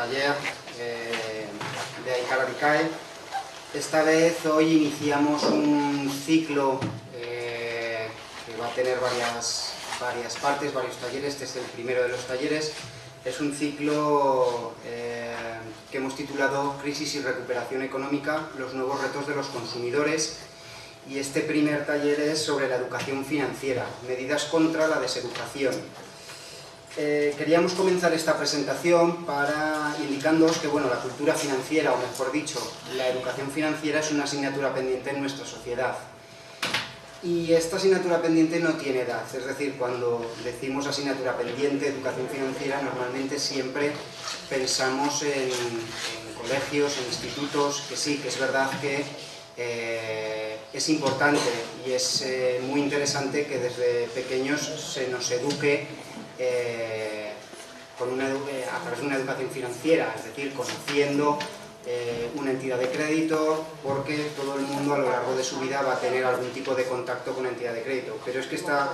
taller de AICAL ADICAE. Esta vez hoy iniciamos un ciclo que va a tener varias partes, varios talleres. Este es el primero de los talleres. Es un ciclo que hemos titulado Crisis y recuperación económica, los nuevos retos de los consumidores. Y este primer taller es sobre la educación financiera, medidas contra la deseducación. Queríamos comenzar esta presentación indicándoos que la cultura financiera, o mejor dicho, la educación financiera es una asignatura pendiente en nuestra sociedad. Y esta asignatura pendiente no tiene edad, es decir, cuando decimos asignatura pendiente, educación financiera, normalmente siempre pensamos en colegios, en institutos, que sí, que es verdad que es importante y es muy interesante que desde pequeños se nos eduque a través de una educación financiera, es decir, conociendo una entidad de crédito, porque todo el mundo a lo largo de su vida va a tener algún tipo de contacto con una entidad de crédito. Pero es que esta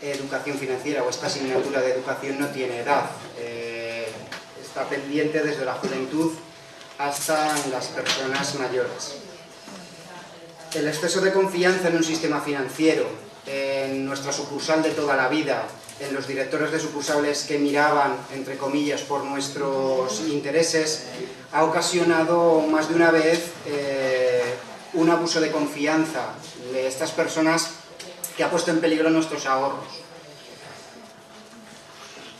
educación financiera o esta asignatura de educación no tiene edad, está pendiente desde la juventud hasta las personas mayores. El exceso de confianza en un sistema financiero, en nuestra sucursal de toda la vida, en los directores de sucursales que miraban, entre comillas, por nuestros intereses, ha ocasionado más de una vez un abuso de confianza de estas personas que ha puesto en peligro nuestros ahorros.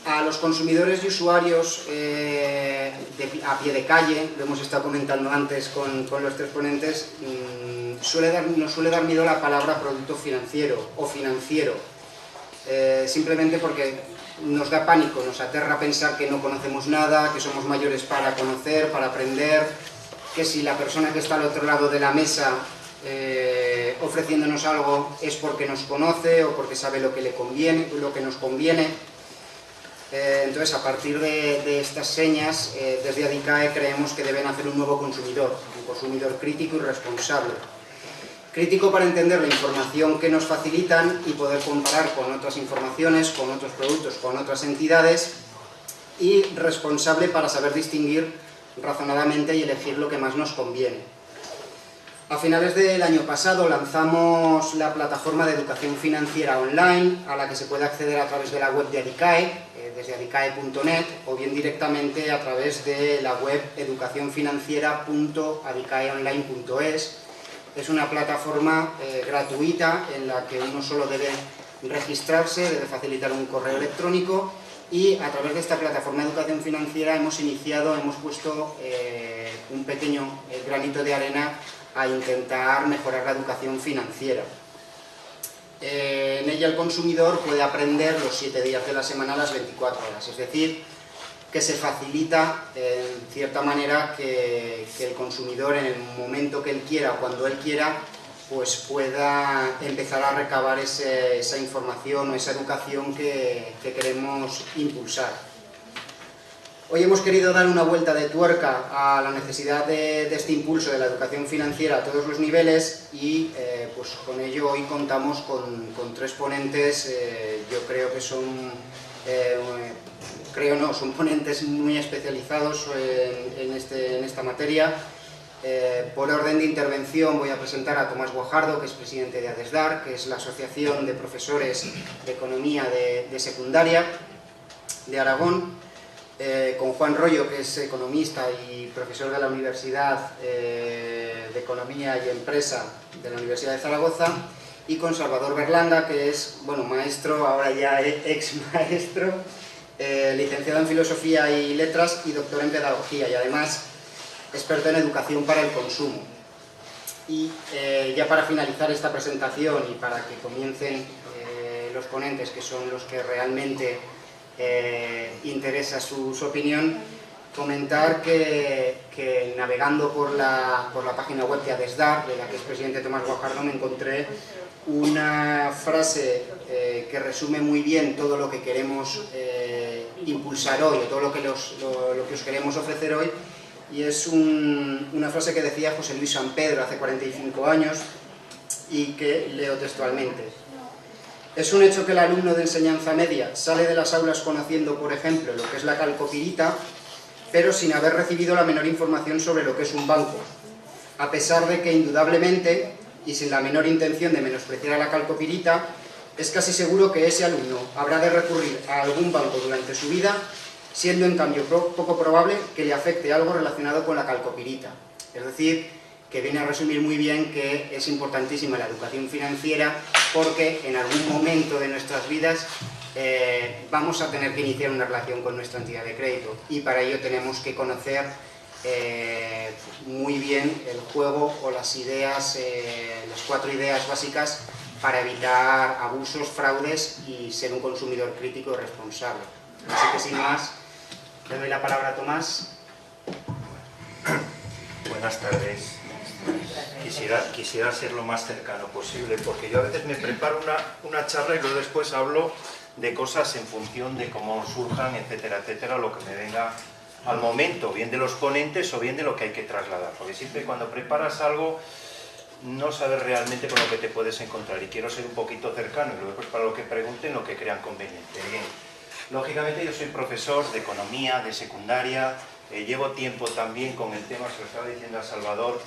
A los consumidores y usuarios a pie de calle, lo hemos estado comentando antes con los tres ponentes, nos suele dar miedo la palabra producto financiero o financiero, simplemente porque nos da pánico, nos aterra pensar que no conocemos nada, que somos mayores para conocer, para aprender, que si la persona que está al otro lado de la mesa ofreciéndonos algo es porque nos conoce o porque sabe lo que le conviene, lo que nos conviene. Entonces, a partir de estas señas, desde ADICAE creemos que deben hacer un nuevo consumidor, un consumidor crítico y responsable. Crítico para entender la información que nos facilitan y poder comparar con otras informaciones, con otros productos, con otras entidades, y responsable para saber distinguir razonadamente y elegir lo que más nos conviene. A finales del año pasado lanzamos la plataforma de educación financiera online, a la que se puede acceder a través de la web de ADICAE, desde adicae.net, o bien directamente a través de la web educacionfinanciera.adicaeonline.es. Es una plataforma gratuita en la que uno solo debe registrarse, debe facilitar un correo electrónico, y a través de esta plataforma de educación financiera hemos puesto un pequeño granito de arena a intentar mejorar la educación financiera. En ella el consumidor puede aprender los 7 días de la semana a las 24 horas, es decir, que se facilita en cierta manera que el consumidor en el momento que él quiera o cuando él quiera pues pueda empezar a recabar esa información o esa educación que queremos impulsar. Hoy hemos querido dar una vuelta de tuerca a la necesidad de este impulso de la educación financiera a todos los niveles y pues con ello hoy contamos con tres ponentes. Yo creo que son ponentes muy especializados en esta materia. Por orden de intervención voy a presentar a Tomás Guajardo, que es presidente de ADESDAR, que es la Asociación de Profesores de Economía de Secundaria de Aragón, con Juan Rollo, que es economista y profesor de la Universidad de Economía y Empresa de la Universidad de Zaragoza, y con Salvador Berlanga, que es maestro, ahora ya ex maestro, licenciado en Filosofía y Letras y doctor en Pedagogía, y además experto en educación para el consumo. Y ya para finalizar esta presentación y para que comiencen los ponentes, que son los que realmente interesa su opinión, comentar que navegando por la página web de ADESDAR, de la que es presidente Tomás Guajardo, me encontré una frase que resume muy bien todo lo que queremos impulsar hoy, o todo lo que os queremos ofrecer hoy, y es una frase que decía José Luis San Pedro hace 45 años y que leo textualmente. Es un hecho que el alumno de enseñanza media sale de las aulas conociendo, por ejemplo, lo que es la calcopirita, pero sin haber recibido la menor información sobre lo que es un banco, a pesar de que indudablemente, y sin la menor intención de menospreciar a la calcopirita, es casi seguro que ese alumno habrá de recurrir a algún banco durante su vida, siendo en cambio poco probable que le afecte algo relacionado con la calcopirita. Es decir, que viene a resumir muy bien que es importantísima la educación financiera, porque en algún momento de nuestras vidas vamos a tener que iniciar una relación con nuestra entidad de crédito, y para ello tenemos que conocer muy bien el juego o las ideas, las 4 ideas básicas para evitar abusos, fraudes y ser un consumidor crítico y responsable. Así que sin más, le doy la palabra a Tomás. Buenas tardes. Quisiera ser lo más cercano posible, porque yo a veces me preparo una charla y luego después hablo de cosas en función de cómo surjan, etcétera, etcétera, lo que me venga al momento, bien de los ponentes o bien de lo que hay que trasladar, porque siempre cuando preparas algo no sabes realmente con lo que te puedes encontrar, y quiero ser un poquito cercano y luego después para lo que pregunten, lo que crean conveniente. Bien, lógicamente yo soy profesor de economía, de secundaria, llevo tiempo también con el tema, se lo estaba diciendo a Salvador,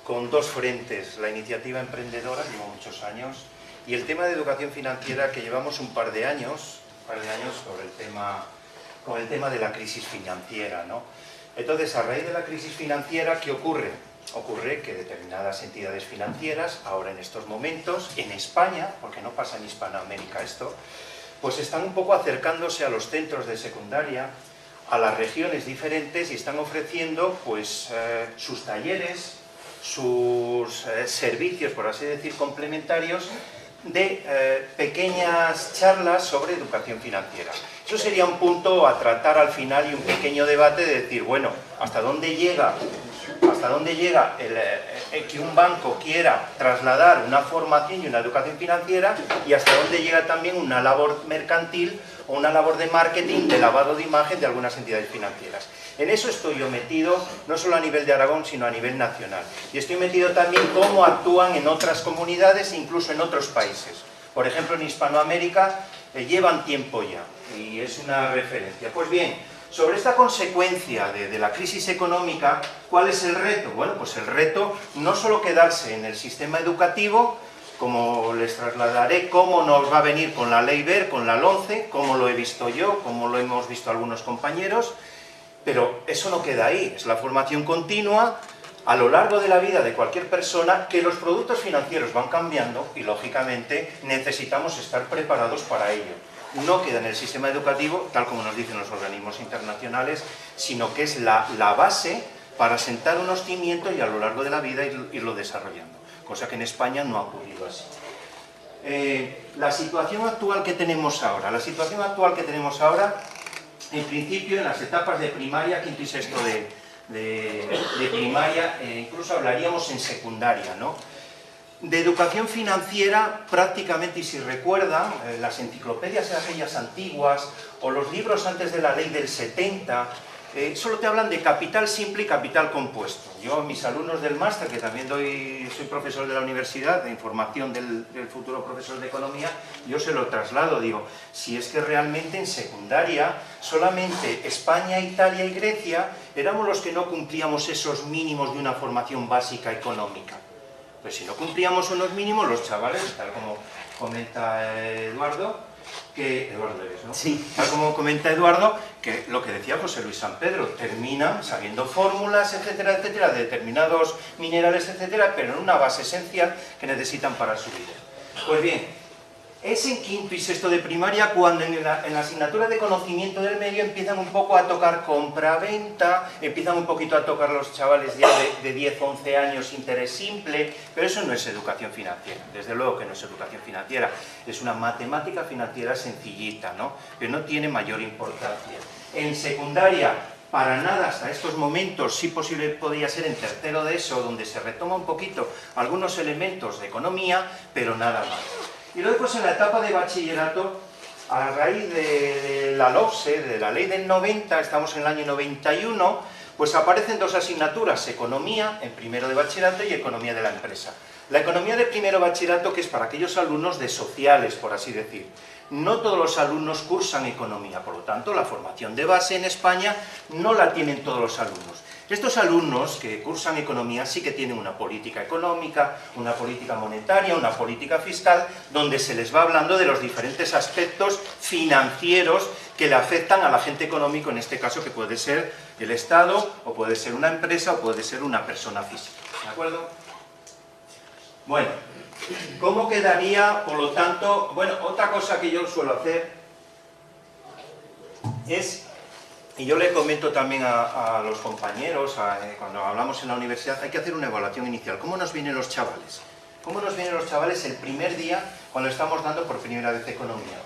con 2 frentes, la iniciativa emprendedora, llevo muchos años, y el tema de educación financiera, que llevamos un par de años sobre con el tema de la crisis financiera, ¿no? Entonces, a raíz de la crisis financiera, ¿qué ocurre? Ocurre que determinadas entidades financieras, ahora en estos momentos, en España, porque no pasa en Hispanoamérica esto, pues están un poco acercándose a los centros de secundaria, a las regiones diferentes, y están ofreciendo pues sus talleres, sus servicios, por así decir, complementarios, de pequeñas charlas sobre educación financiera. Eso sería un punto a tratar al final y un pequeño debate de decir, bueno, ¿hasta dónde llega que un banco quiera trasladar una formación y una educación financiera, y hasta dónde llega también una labor mercantil o una labor de marketing, de lavado de imagen de algunas entidades financieras? En eso estoy yo metido, no solo a nivel de Aragón, sino a nivel nacional. Y estoy metido también cómo actúan en otras comunidades e incluso en otros países. Por ejemplo, en Hispanoamérica llevan tiempo ya, y es una referencia. Pues bien, sobre esta consecuencia de la crisis económica, ¿cuál es el reto? Bueno, pues el reto no solo quedarse en el sistema educativo, como les trasladaré cómo nos va a venir con la Ley Wert, con la LOMCE, cómo lo he visto yo, cómo lo hemos visto algunos compañeros, pero eso no queda ahí, es la formación continua a lo largo de la vida de cualquier persona, que los productos financieros van cambiando y lógicamente necesitamos estar preparados para ello. No queda en el sistema educativo, tal como nos dicen los organismos internacionales, sino que es la base para sentar unos cimientos y a lo largo de la vida irlo desarrollando, cosa que en España no ha ocurrido así. La situación actual que tenemos ahora, en principio en las etapas de primaria, quinto y sexto de primaria, incluso hablaríamos en secundaria, ¿no? De educación financiera prácticamente, y si recuerdan, las enciclopedias aquellas antiguas o los libros antes de la ley del 70, solo te hablan de capital simple y capital compuesto. Yo a mis alumnos del máster, que también soy profesor de la universidad, de información del futuro profesor de economía, yo se lo traslado, digo, si es que realmente en secundaria solamente España, Italia y Grecia éramos los que no cumplíamos esos mínimos de una formación básica económica. Pues si no cumplíamos unos mínimos, los chavales, tal como comenta Eduardo, ¿no? Sí. Tal como comenta Eduardo, que lo que decía José Luis San Pedro, terminan sabiendo fórmulas, etcétera, etcétera, de determinados minerales, etcétera, pero en una base esencial que necesitan para su vida. Pues bien, es en quinto y sexto de primaria cuando en la asignatura de conocimiento del medio empiezan un poco a tocar compra-venta, empiezan un poquito a tocar los chavales ya de 10, 11 años interés simple, pero eso no es educación financiera, desde luego que no es educación financiera, es una matemática financiera sencillita, ¿no? Pero no tiene mayor importancia. En secundaria, para nada hasta estos momentos, sí posible podría ser en tercero de ESO, donde se retoma un poquito algunos elementos de economía, pero nada más. Y luego pues en la etapa de bachillerato, a raíz de la LOMCE, de la ley del 90, estamos en el año 91, Pues aparecen dos asignaturas, economía en primero de bachillerato y economía de la empresa. La economía de primero de bachillerato, que es para aquellos alumnos de sociales, por así decir. No todos los alumnos cursan economía, por lo tanto, la formación de base en España no la tienen todos los alumnos. Estos alumnos que cursan economía sí que tienen una política económica, una política monetaria, una política fiscal, donde se les va hablando de los diferentes aspectos financieros que le afectan al agente económico, en este caso que puede ser el Estado, o puede ser una empresa, o puede ser una persona física. ¿De acuerdo? Bueno, ¿cómo quedaría, por lo tanto? Bueno, otra cosa que yo suelo hacer es, y yo le comento también a los compañeros, cuando hablamos en la universidad, hay que hacer una evaluación inicial. ¿Cómo nos vienen los chavales? ¿Cómo nos vienen los chavales el primer día cuando estamos dando por primera vez economía?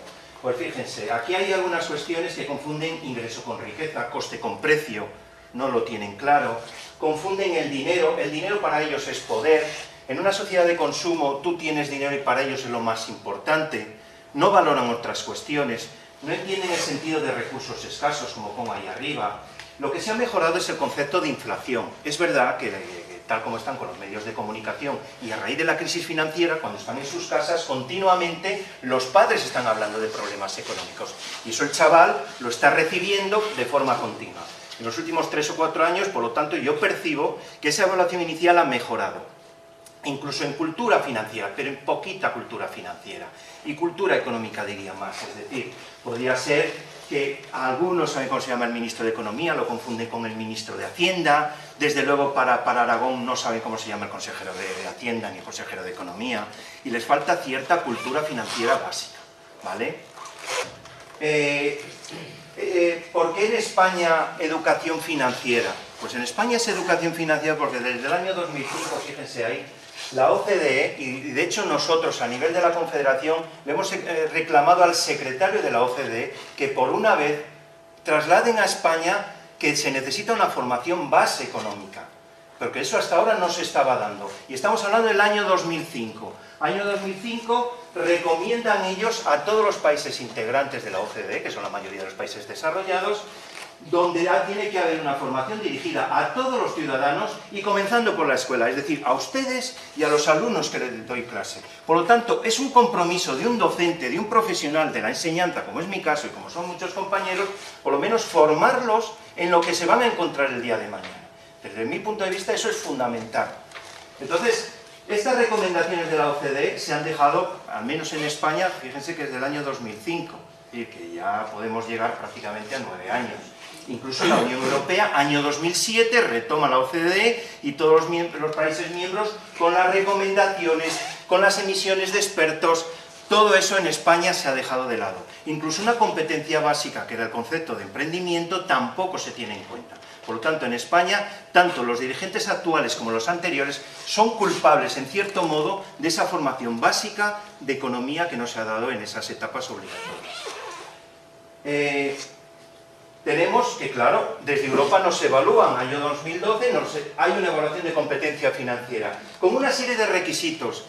Pues fíjense, aquí hay algunas cuestiones que confunden ingreso con riqueza, coste con precio, no lo tienen claro, confunden el dinero para ellos es poder. En una sociedad de consumo tú tienes dinero y para ellos es lo más importante, no valoran otras cuestiones, no entienden el sentido de recursos escasos, como pongo ahí arriba. Lo que se ha mejorado es el concepto de inflación. Es verdad que tal como están con los medios de comunicación y a raíz de la crisis financiera, cuando están en sus casas, continuamente los padres están hablando de problemas económicos. Y eso el chaval lo está recibiendo de forma continua. En los últimos 3 o 4 años, por lo tanto, yo percibo que esa evaluación inicial ha mejorado. Incluso en cultura financiera, pero en poquita cultura financiera. Y cultura económica diría más, es decir, podría ser que algunos saben cómo se llama el ministro de Economía, lo confunden con el ministro de Hacienda, desde luego para Aragón no saben cómo se llama el consejero de Hacienda ni el consejero de Economía, y les falta cierta cultura financiera básica, ¿vale? ¿Por qué en España educación financiera? Pues en España es educación financiera porque desde el año 2005, fíjense ahí, la OCDE, y de hecho nosotros a nivel de la Confederación le hemos reclamado al secretario de la OCDE que por una vez trasladen a España que se necesita una formación base económica, porque eso hasta ahora no se estaba dando. Y estamos hablando del año 2005. Año 2005 recomiendan ellos a todos los países integrantes de la OCDE, que son la mayoría de los países desarrollados, donde tiene que haber una formación dirigida a todos los ciudadanos y comenzando por la escuela, es decir, a ustedes y a los alumnos que les doy clase. Por lo tanto, es un compromiso de un docente, de un profesional de la enseñanza, como es mi caso y como son muchos compañeros, por lo menos formarlos en lo que se van a encontrar el día de mañana. Desde mi punto de vista eso es fundamental. Entonces, estas recomendaciones de la OCDE se han dejado, al menos en España, fíjense que es del año 2005, y que ya podemos llegar prácticamente a 9 años. Incluso la Unión Europea, año 2007, retoma la OCDE y todos los países miembros con las recomendaciones, con las emisiones de expertos, todo eso en España se ha dejado de lado. Incluso una competencia básica, que era el concepto de emprendimiento, tampoco se tiene en cuenta. Por lo tanto, en España, tanto los dirigentes actuales como los anteriores son culpables, en cierto modo, de esa formación básica de economía que no se ha dado en esas etapas obligatorias. Tenemos que, claro, desde Europa nos evalúan, año 2012 hay una evaluación de competencia financiera, con una serie de requisitos.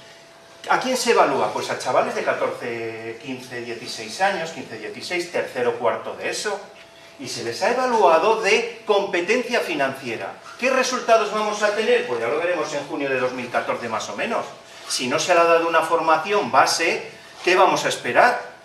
¿A quién se evalúa? Pues a chavales de 14, 15, 16 años, 15, 16, tercero, cuarto de eso, y se les ha evaluado de competencia financiera. ¿Qué resultados vamos a tener? Pues ya lo veremos en junio de 2014 más o menos. Si no se le ha dado una formación base, ¿qué vamos a esperar?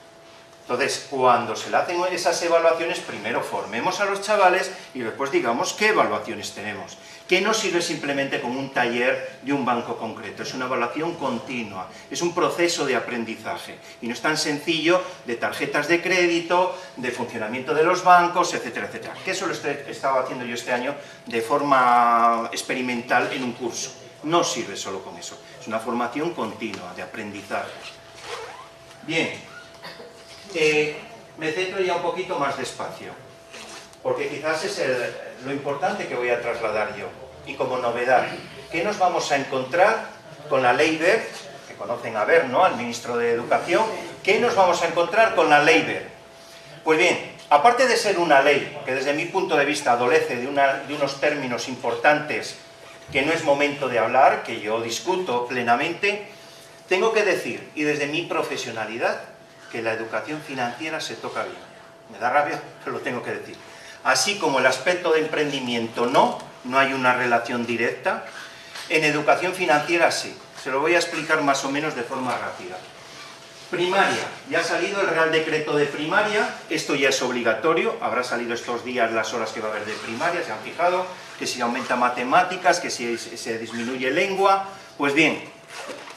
Entonces, cuando se le hacen esas evaluaciones, primero formemos a los chavales y después digamos qué evaluaciones tenemos. Que no sirve simplemente como un taller de un banco concreto, es una evaluación continua, es un proceso de aprendizaje. Y no es tan sencillo de tarjetas de crédito, de funcionamiento de los bancos, etcétera, etcétera. Que eso lo he estado haciendo yo este año de forma experimental en un curso. No sirve solo con eso, es una formación continua de aprendizaje. Bien. Me centro ya un poquito más despacio, porque quizás es lo importante que voy a trasladar yo. Y como novedad, ¿qué nos vamos a encontrar con la Ley Wert? Que conocen a Wert, ¿no?, al ministro de Educación. ¿Qué nos vamos a encontrar con la Ley Wert? Pues bien, aparte de ser una ley que desde mi punto de vista adolece de unos términos importantes que no es momento de hablar, que yo discuto plenamente, tengo que decir, y desde mi profesionalidad, que la educación financiera se toca bien. Me da rabia, pero lo tengo que decir. así como el aspecto de emprendimiento no hay una relación directa. En educación financiera sí. Se lo voy a explicar más o menos de forma rápida. Primaria, ya ha salido el Real Decreto de primaria, esto ya es obligatorio, habrá salido estos días las horas que va a haber de primaria, se han fijado, que si aumenta matemáticas, que si se disminuye lengua. Pues bien,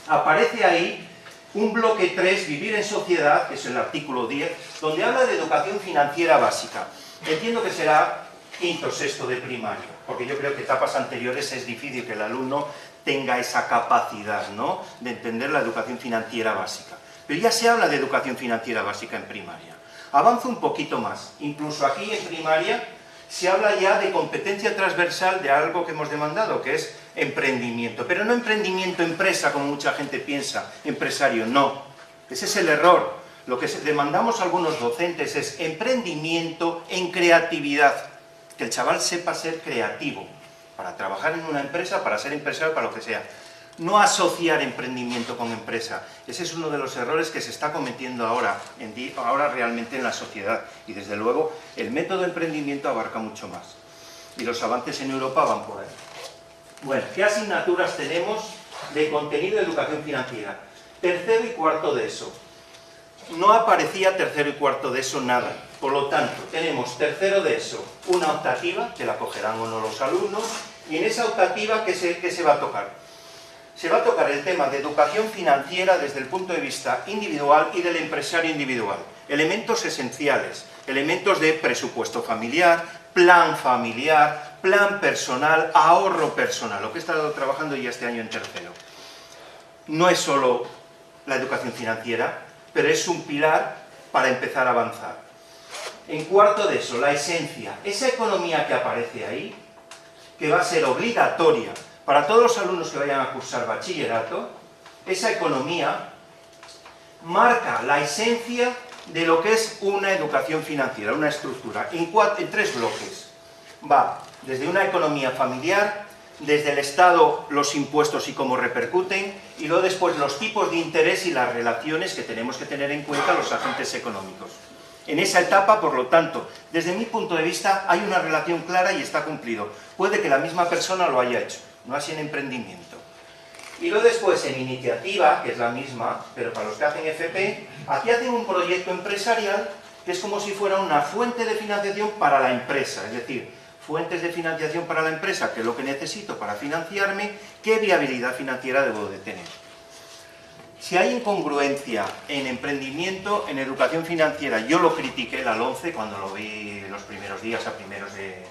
aparece ahí un bloque 3, vivir en sociedad, que es el artículo 10, donde habla de educación financiera básica. Entiendo que será quinto, sexto de primaria, porque yo creo que etapas anteriores es difícil que el alumno tenga esa capacidad, ¿no?, de entender la educación financiera básica. Pero ya se habla de educación financiera básica en primaria. Avanzo un poquito más. Incluso aquí en primaria se habla ya de competencia transversal de algo que hemos demandado, que es emprendimiento. Pero no emprendimiento empresa, como mucha gente piensa, empresario, no. Ese es el error. Lo que demandamos a algunos docentes es emprendimiento en creatividad. Que el chaval sepa ser creativo, para trabajar en una empresa, para ser empresario, para lo que sea. No asociar emprendimiento con empresa. Ese es uno de los errores que se está cometiendo ahora realmente en la sociedad. Y desde luego el método de emprendimiento abarca mucho más. Y los avances en Europa van por ahí. Bueno, ¿qué asignaturas tenemos de contenido de educación financiera? Tercero y cuarto de ESO. No aparecía tercero y cuarto de ESO nada. Por lo tanto, tenemos tercero de ESO, una optativa, que la cogerán o no los alumnos, y en esa optativa, ¿qué se va a tocar? Se va a tocar el tema de educación financiera desde el punto de vista individual y del empresario individual. Elementos esenciales, elementos de presupuesto familiar, plan personal, ahorro personal, lo que he estado trabajando ya este año en tercero. No es solo la educación financiera, pero es un pilar para empezar a avanzar. En cuarto de eso, la esencia, esa economía que aparece ahí, que va a ser obligatoria para todos los alumnos que vayan a cursar bachillerato, esa economía marca la esencia de lo que es una educación financiera, una estructura, en 3 bloques. Va desde una economía familiar, desde el Estado, los impuestos y cómo repercuten, y luego después los tipos de interés y las relaciones que tenemos que tener en cuenta los agentes económicos. En esa etapa, por lo tanto, desde mi punto de vista, hay una relación clara y está cumplido. Puede que la misma persona lo haya hecho, no así en emprendimiento. Y luego después en iniciativa, que es la misma, pero para los que hacen FP, aquí hacen un proyecto empresarial que es como si fuera una fuente de financiación para la empresa, es decir, fuentes de financiación para la empresa, que es lo que necesito para financiarme, ¿qué viabilidad financiera debo de tener? Si hay incongruencia en emprendimiento, en educación financiera, yo lo critiqué la LOMCE cuando lo vi los primeros días,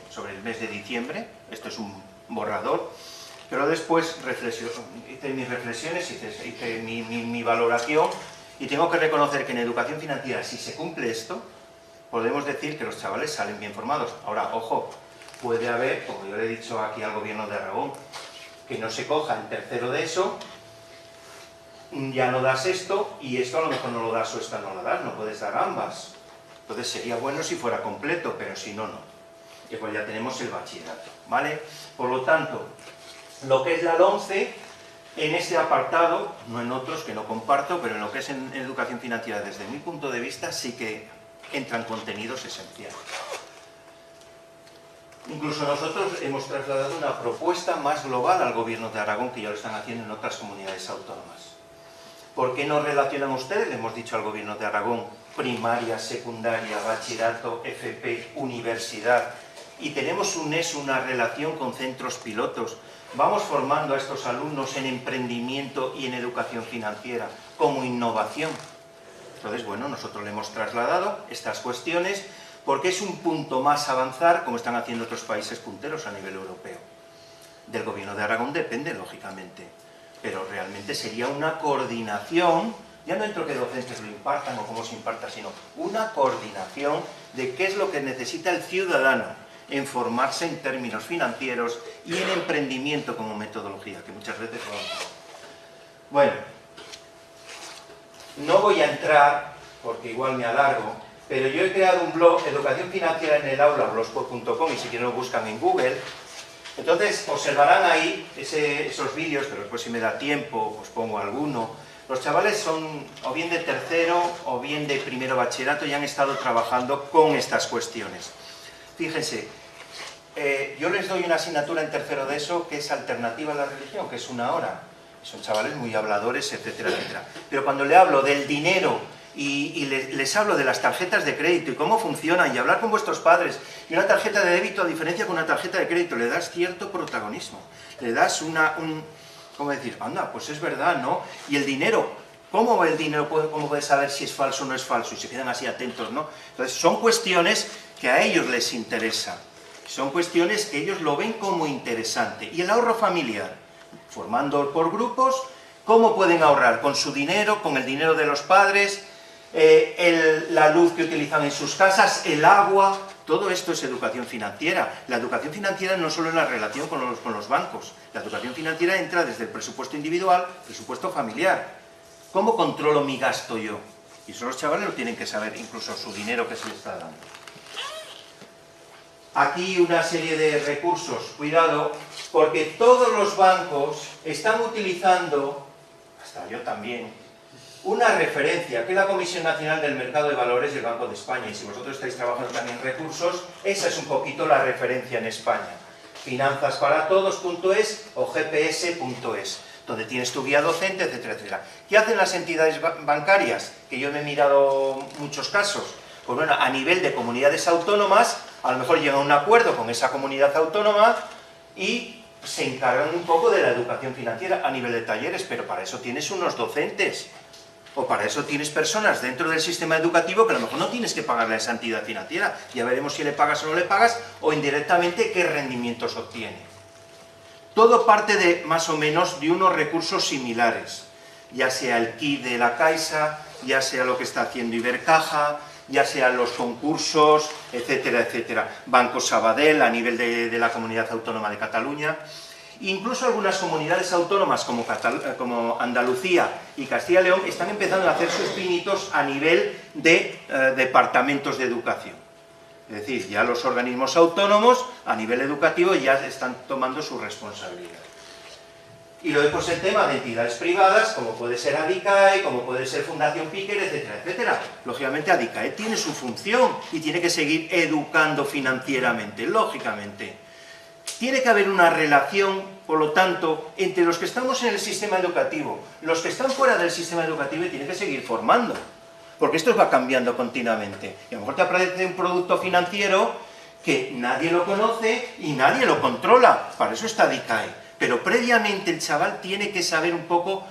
sobre el mes de diciembre, esto es un borrador, pero después hice mis reflexiones, hice mi valoración, y tengo que reconocer que en educación financiera, si se cumple esto, podemos decir que los chavales salen bien formados. Ahora, ojo, puede haber, como yo le he dicho aquí al gobierno de Aragón, que no se coja en tercero de eso, ya no das esto, y esto a lo mejor no lo das o esta no la das, no puedes dar ambas. Entonces sería bueno si fuera completo, pero si no, no. Y pues ya tenemos el bachillerato, ¿vale? Por lo tanto, lo que es la LOMCE, en este apartado, no en otros que no comparto, pero en lo que es en educación financiera, desde mi punto de vista, sí que entran contenidos esenciales. Incluso nosotros hemos trasladado una propuesta más global al gobierno de Aragón, que ya lo están haciendo en otras comunidades autónomas. ¿Por qué no relacionan ustedes? Le hemos dicho al gobierno de Aragón, primaria, secundaria, bachillerato, FP, universidad, y tenemos un ESO, una relación con centros pilotos. Vamos formando a estos alumnos en emprendimiento y en educación financiera, como innovación. Entonces, bueno, nosotros le hemos trasladado estas cuestiones porque es un punto más a avanzar, como están haciendo otros países punteros a nivel europeo. Del gobierno de Aragón depende, lógicamente, pero realmente sería una coordinación, ya no entro que docentes lo impartan o cómo se imparta, sino una coordinación de qué es lo que necesita el ciudadano en formarse en términos financieros y en emprendimiento como metodología, que muchas veces lo hacemos. Bueno, no voy a entrar, porque igual me alargo, pero yo he creado un blog, Educación Financiera en el Aula, blogspot.com, y si quieren lo buscan en Google. Entonces observarán ahí esos vídeos, pero después si me da tiempo, pues pongo alguno. Los chavales son o bien de tercero o bien de primero bachillerato y han estado trabajando con estas cuestiones. Fíjense, yo les doy una asignatura en tercero de eso que es alternativa a la religión, que es 1 hora. Son chavales muy habladores, etcétera, etcétera. Pero cuando le hablo del dinero y les hablo de las tarjetas de crédito y cómo funcionan y hablar con vuestros padres, y una tarjeta de débito a diferencia con una tarjeta de crédito, le das cierto protagonismo. Le das ¿cómo decir? Anda, pues es verdad, ¿no? Y el dinero, ¿cómo el dinero cómo puede saber si es falso o no es falso? Y se quedan así atentos, ¿no? Entonces, son cuestiones que a ellos les interesan. Son cuestiones que ellos lo ven como interesante. Y el ahorro familiar, formando por grupos, ¿cómo pueden ahorrar? Con su dinero, con el dinero de los padres, la luz que utilizan en sus casas, el agua. Todo esto es educación financiera. La educación financiera no solo es la relación con los bancos. La educación financiera entra desde el presupuesto individual, presupuesto familiar. ¿Cómo controlo mi gasto yo? Y eso los chavales lo tienen que saber, incluso su dinero que se les está dando. Aquí una serie de recursos, cuidado, porque todos los bancos están utilizando, hasta yo también, una referencia, que es la Comisión Nacional del Mercado de Valores del Banco de España, y si vosotros estáis trabajando también en recursos, esa es un poquito la referencia en España. Finanzasparatodos.es o gps.es, donde tienes tu guía docente, etcétera, etcétera. ¿Qué hacen las entidades bancarias? Que yo me he mirado muchos casos. Pues bueno, a nivel de comunidades autónomas, a lo mejor llegan a un acuerdo con esa comunidad autónoma y se encargan un poco de la educación financiera a nivel de talleres, pero para eso tienes unos docentes, o para eso tienes personas dentro del sistema educativo que a lo mejor no tienes que pagarle a esa entidad financiera. Ya veremos si le pagas o no le pagas, o indirectamente qué rendimientos obtiene. Todo parte de, más o menos, de unos recursos similares, ya sea el kit de la Caixa, ya sea lo que está haciendo Ibercaja, ya sean los concursos, etcétera, etcétera. Banco Sabadell a nivel de la Comunidad Autónoma de Cataluña. Incluso algunas comunidades autónomas como Andalucía y Castilla y León están empezando a hacer sus pinitos a nivel de departamentos de educación. Es decir, ya los organismos autónomos a nivel educativo ya están tomando su responsabilidad. Y luego pues el tema de entidades privadas, como puede ser ADICAE, como puede ser Fundación Piquer, etcétera, etcétera. Lógicamente ADICAE tiene su función y tiene que seguir educando financieramente, lógicamente. Tiene que haber una relación, por lo tanto, entre los que estamos en el sistema educativo, los que están fuera del sistema educativo y tienen que seguir formando. Porque esto va cambiando continuamente. Y a lo mejor te aparece un producto financiero que nadie lo conoce y nadie lo controla. Para eso está ADICAE. Pero previamente el chaval tiene que saber un poco,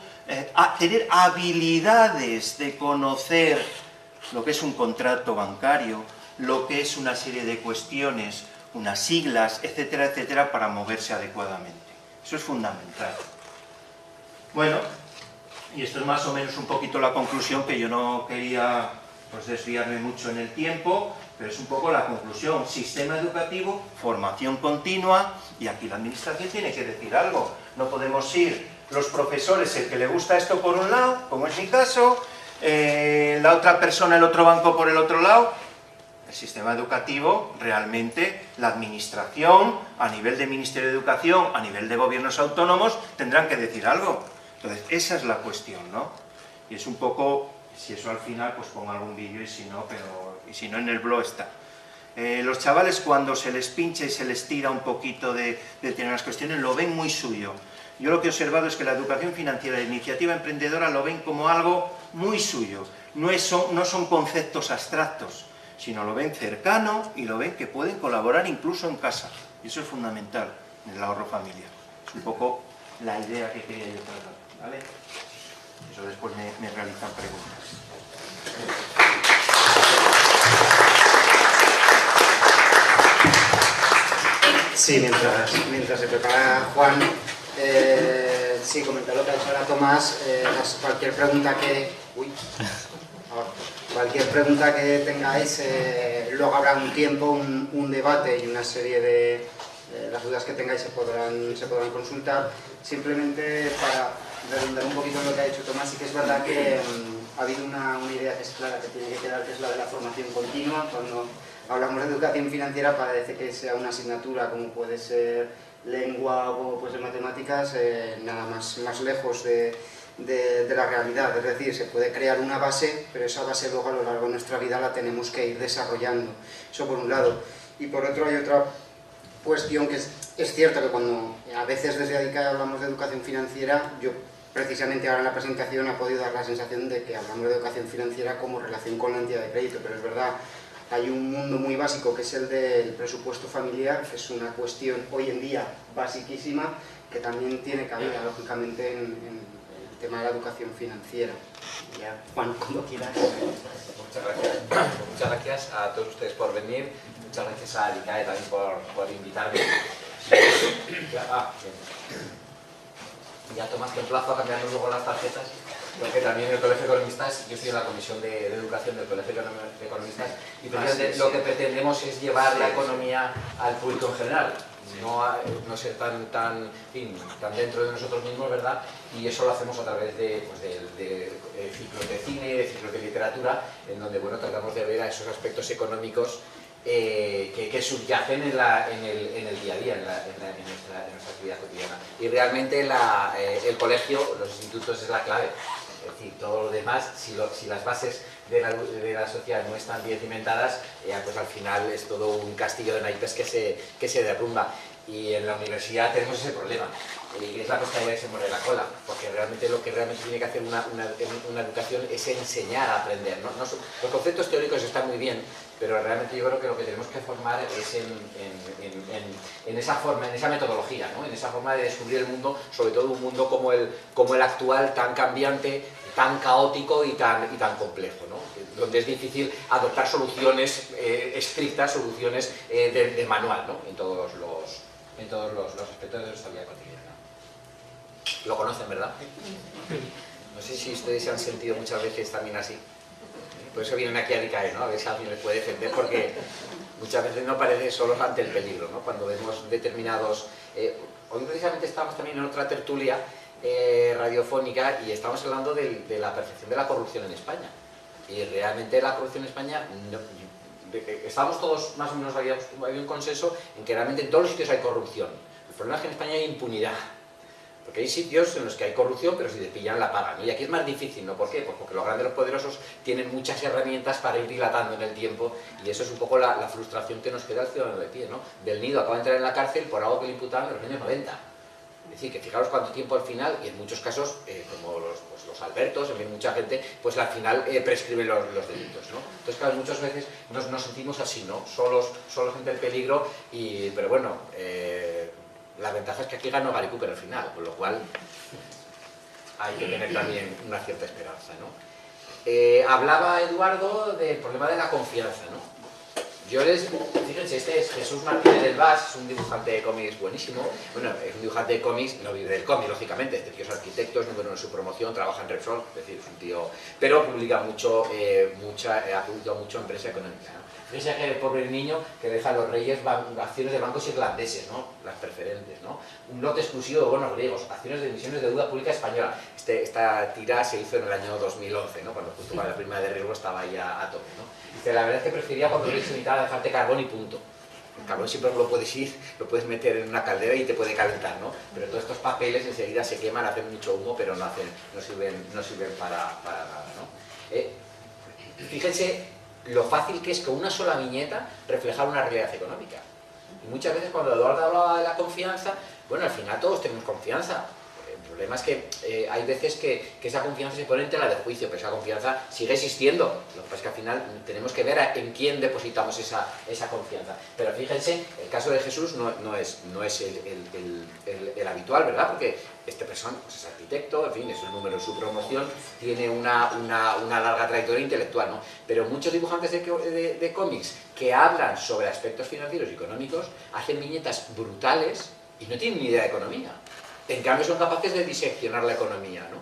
tener habilidades de conocer lo que es un contrato bancario, lo que es una serie de cuestiones, unas siglas, etcétera, etcétera, para moverse adecuadamente. Eso es fundamental. Bueno, y esto es más o menos un poquito la conclusión, que yo no quería pues, desviarme mucho en el tiempo, pero es un poco la conclusión. Sistema educativo, formación continua, y aquí la administración tiene que decir algo. No podemos ir los profesores, el que le gusta esto por un lado, como es mi caso, la otra persona, el otro banco por el otro lado. El sistema educativo, realmente, la administración, a nivel de Ministerio de Educación, a nivel de gobiernos autónomos, tendrán que decir algo. Entonces, esa es la cuestión, ¿no? Y es un poco, si eso al final, pues pongo algún vídeo, y si no en el blog está. Los chavales, cuando se les pincha y se les tira un poquito de determinadas cuestiones, lo ven muy suyo. Yo lo que he observado es que la educación financiera y la iniciativa emprendedora lo ven como algo muy suyo. No son conceptos abstractos, sino lo ven cercano y lo ven que pueden colaborar incluso en casa. Y eso es fundamental en el ahorro familiar. Es un poco la idea que quería yo tratar, ¿vale? Eso después me realizan preguntas. Sí, mientras se prepara Juan, sí, comentar lo que ha hecho ahora Tomás, cualquier pregunta que tengáis, luego habrá un tiempo, un debate y una serie de las dudas que tengáis se podrán consultar. Simplemente para redundar un poquito en lo que ha dicho Tomás, sí que es verdad que ha habido una idea que es clara, que tiene que quedar, que es la de la formación continua. Cuando hablamos de educación financiera parece que sea una asignatura como puede ser lengua o como puede ser matemáticas, nada más lejos de la realidad. Es decir, se puede crear una base, pero esa base luego a lo largo de nuestra vida la tenemos que ir desarrollando. Eso por un lado. Y por otro hay otra cuestión que es cierto que cuando a veces desde ADICAE hablamos de educación financiera, yo precisamente ahora en la presentación ha podido dar la sensación de que hablamos de educación financiera como relación con la entidad de crédito, pero es verdad, hay un mundo muy básico que es el del presupuesto familiar, que es una cuestión hoy en día basiquísima, que también tiene cabida, lógicamente, en el tema de la educación financiera. Ya, Juan, cuando quieras. Muchas gracias. Muchas gracias a todos ustedes por venir. Muchas gracias a ADICAE también por invitarme. Ya Tomás, te emplazo a cambiarnos luego las tarjetas, porque también en el Colegio de Economistas, yo estoy en la Comisión de Educación del Colegio de Economistas, y precisamente lo que pretendemos es llevar la economía al público en general. No ser tan dentro de nosotros mismos, ¿verdad? Y eso lo hacemos a través de ciclos de cine, de ciclos de literatura, en donde tratamos de ver a esos aspectos económicos que subyacen en el día a día, en nuestra actividad cotidiana. Y realmente el colegio, los institutos es la clave. Es decir, todo lo demás, si las bases de la sociedad no están bien cimentadas, pues al final es todo un castillo de naipes que se derrumba. Y en la universidad tenemos ese problema, y es la pescadilla que se muerde la cola, porque realmente lo que realmente tiene que hacer una educación es enseñar a aprender, ¿no? Los conceptos teóricos están muy bien, pero realmente yo creo que lo que tenemos que formar es en esa forma, en esa metodología, ¿no? En esa forma de descubrir el mundo, sobre todo un mundo como el actual, tan cambiante, tan caótico y tan complejo, ¿no? Donde es difícil adoptar soluciones estrictas, soluciones de manual, ¿no? En todos los aspectos de nuestra vida cotidiana. Lo conocen, ¿verdad? No sé si ustedes se han sentido muchas veces también así. Por eso vienen aquí a ADICAE, ¿no? A ver si alguien les puede defender, porque muchas veces no parece solos ante el peligro, ¿no? Cuando vemos determinados... Hoy precisamente estamos también en otra tertulia radiofónica y estamos hablando de la percepción de la corrupción en España. Y realmente la corrupción en España... Estamos todos, más o menos, había un consenso en que realmente en todos los sitios hay corrupción. El problema es que en España hay impunidad. Porque hay sitios en los que hay corrupción, pero si te pillan la pagan, ¿no? Y aquí es más difícil, ¿no? ¿Por qué? Pues porque los grandes, los poderosos, tienen muchas herramientas para ir dilatando en el tiempo, y eso es un poco la frustración que nos queda al ciudadano de pie, ¿no? Del Nido acaba de entrar en la cárcel por algo que le imputaban en los años 90. Es decir, que fijaros cuánto tiempo al final, y en muchos casos, como los Albertos, en fin, mucha gente, pues al final prescriben los delitos, ¿no? Entonces, claro, muchas veces nos sentimos así, ¿no? Solos ante el peligro, pero bueno... La ventaja es que aquí ganó Gary Cooper al final, con lo cual hay que tener también una cierta esperanza, ¿no? Hablaba Eduardo del problema de la confianza, ¿no? Fíjense, este es Jesús Martínez del Vaz, es un dibujante de cómics buenísimo. Bueno, es un dibujante de cómics, no vive del cómic, lógicamente, este tío es arquitecto, es número uno en su promoción, trabaja en Repsol, es decir, es un tío... Pero publica mucho, ha publicado mucho en prensa económica, ¿no? Fíjense que el pobre niño que deja a los reyes acciones de bancos irlandeses, ¿no? Las preferentes, ¿no? Un lote exclusivo de bonos griegos, acciones de emisiones de deuda pública española. Esta tira se hizo en el año 2011, ¿no? Cuando justo la prima de riesgo estaba ahí a tope, ¿no? Dice, la verdad es que prefería cuando eres invitada a dejarte carbón y punto. El carbón siempre lo puedes meter en una caldera y te puede calentar, ¿no? Pero todos estos papeles enseguida se queman, hacen mucho humo, pero no sirven para nada, ¿no? Fíjense lo fácil que es con una sola viñeta reflejar una realidad económica. Y muchas veces cuando Eduardo hablaba de la confianza, bueno, al final todos tenemos confianza. El problema es que hay veces que esa confianza se pone en tela de juicio, pero esa confianza sigue existiendo. Lo que pasa es que al final tenemos que ver en quién depositamos esa confianza. Pero fíjense, el caso de Jesús no es el habitual, ¿verdad? Porque este persona pues es arquitecto, en fin, es un número en su promoción, tiene una larga trayectoria intelectual, ¿no? Pero muchos dibujantes de cómics que hablan sobre aspectos financieros y económicos hacen viñetas brutales y no tienen ni idea de economía. En cambio son capaces de diseccionar la economía, ¿no?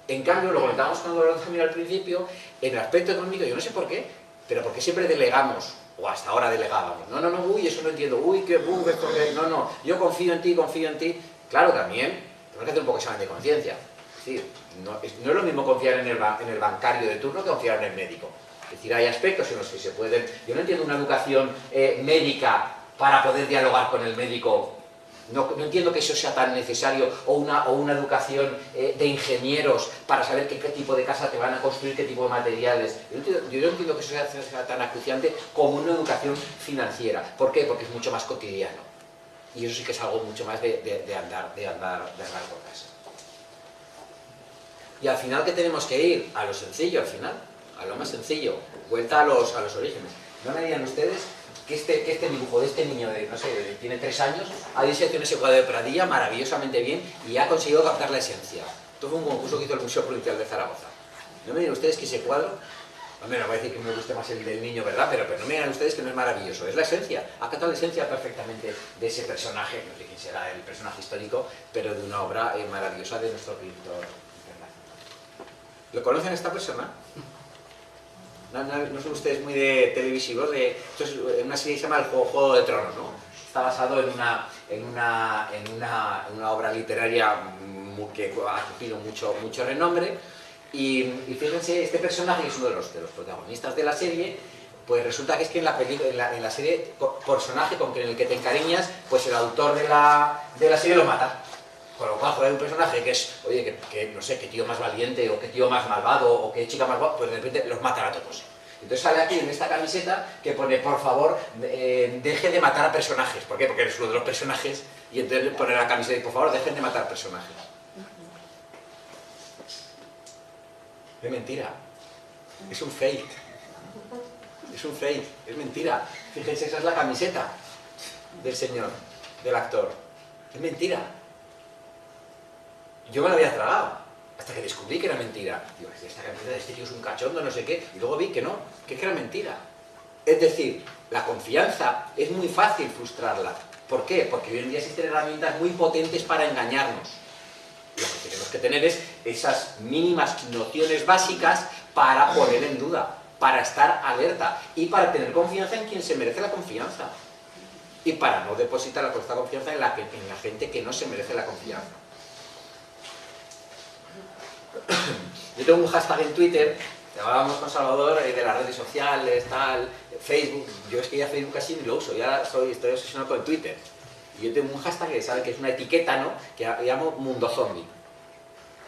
En cambio, lo comentábamos cuando lo también al principio, en el aspecto económico, yo no sé por qué, pero porque siempre delegamos, o hasta ahora delegábamos. No, uy, eso no entiendo, uy, esto qué, no, yo confío en ti. Claro, también, tenemos que hacer un poco de examen de conciencia. Es decir, no es lo mismo confiar en el bancario de turno que confiar en el médico. Es decir, hay aspectos en los que se pueden... Yo no entiendo una educación médica para poder dialogar con el médico No entiendo que eso sea tan necesario, o una educación de ingenieros para saber qué tipo de casa te van a construir, qué tipo de materiales. Yo no entiendo que eso sea tan acuciante como una educación financiera. ¿Por qué? Porque es mucho más cotidiano. Y eso sí que es algo mucho más de andar por casa. Y al final, ¿qué tenemos que ir? A lo sencillo, al final. A lo más sencillo. Vuelta a los orígenes. No me digan ustedes que este dibujo de este niño de, no sé, tiene 3 años, ha diseñado ese cuadro de Pradilla maravillosamente bien y ha conseguido captar la esencia. Esto fue un concurso que hizo el Museo Provincial de Zaragoza. No me digan ustedes que ese cuadro, hombre, no voy a decir que me guste más el del niño, ¿verdad? Pero no me digan ustedes que no es maravilloso. Es la esencia. Ha captado la esencia perfectamente de ese personaje, no sé quién será el personaje histórico, pero de una obra maravillosa de nuestro pintor internacional. ¿Lo conocen a esta persona? No son ustedes muy de televisivos, esto es una serie que se llama El Juego de Tronos, ¿no? Está basado en una obra literaria que ha cogido mucho renombre y fíjense, este personaje, que es uno de los protagonistas de la serie, pues resulta que es que en la serie, personaje con el que te encariñas, pues el autor de la serie lo mata. Con lo cual, juega un personaje que es, oye, que no sé, qué tío más valiente, o qué tío más malvado, o qué chica más guapa, pues de repente los matará a todos. Entonces sale aquí en esta camiseta que pone, por favor, deje de matar a personajes. ¿Por qué? Porque eres uno de los personajes, y entonces pone la camiseta y, por favor, dejen de matar personajes. Es mentira. Es un fake. Es un fake. Es mentira. Fíjense, esa es la camiseta del señor, del actor. Es mentira. Yo me la había tragado, hasta que descubrí que era mentira. Digo, esta camiseta de este tío es un cachondo, no sé qué, y luego vi que no, que era mentira. Es decir, la confianza es muy fácil frustrarla. ¿Por qué? Porque hoy en día existen herramientas muy potentes para engañarnos. Lo que tenemos que tener es esas mínimas nociones básicas para poner en duda, para estar alerta y para tener confianza en quien se merece la confianza. Y para no depositar esta confianza en la gente que no se merece la confianza. Yo tengo un hashtag en Twitter, hablábamos con Salvador de las redes sociales, tal, Facebook. Yo es que ya Facebook casi ni lo uso, ya estoy obsesionado con Twitter. Y yo tengo un hashtag que sabe que es una etiqueta, ¿no?, que llamo Mundo Zombie.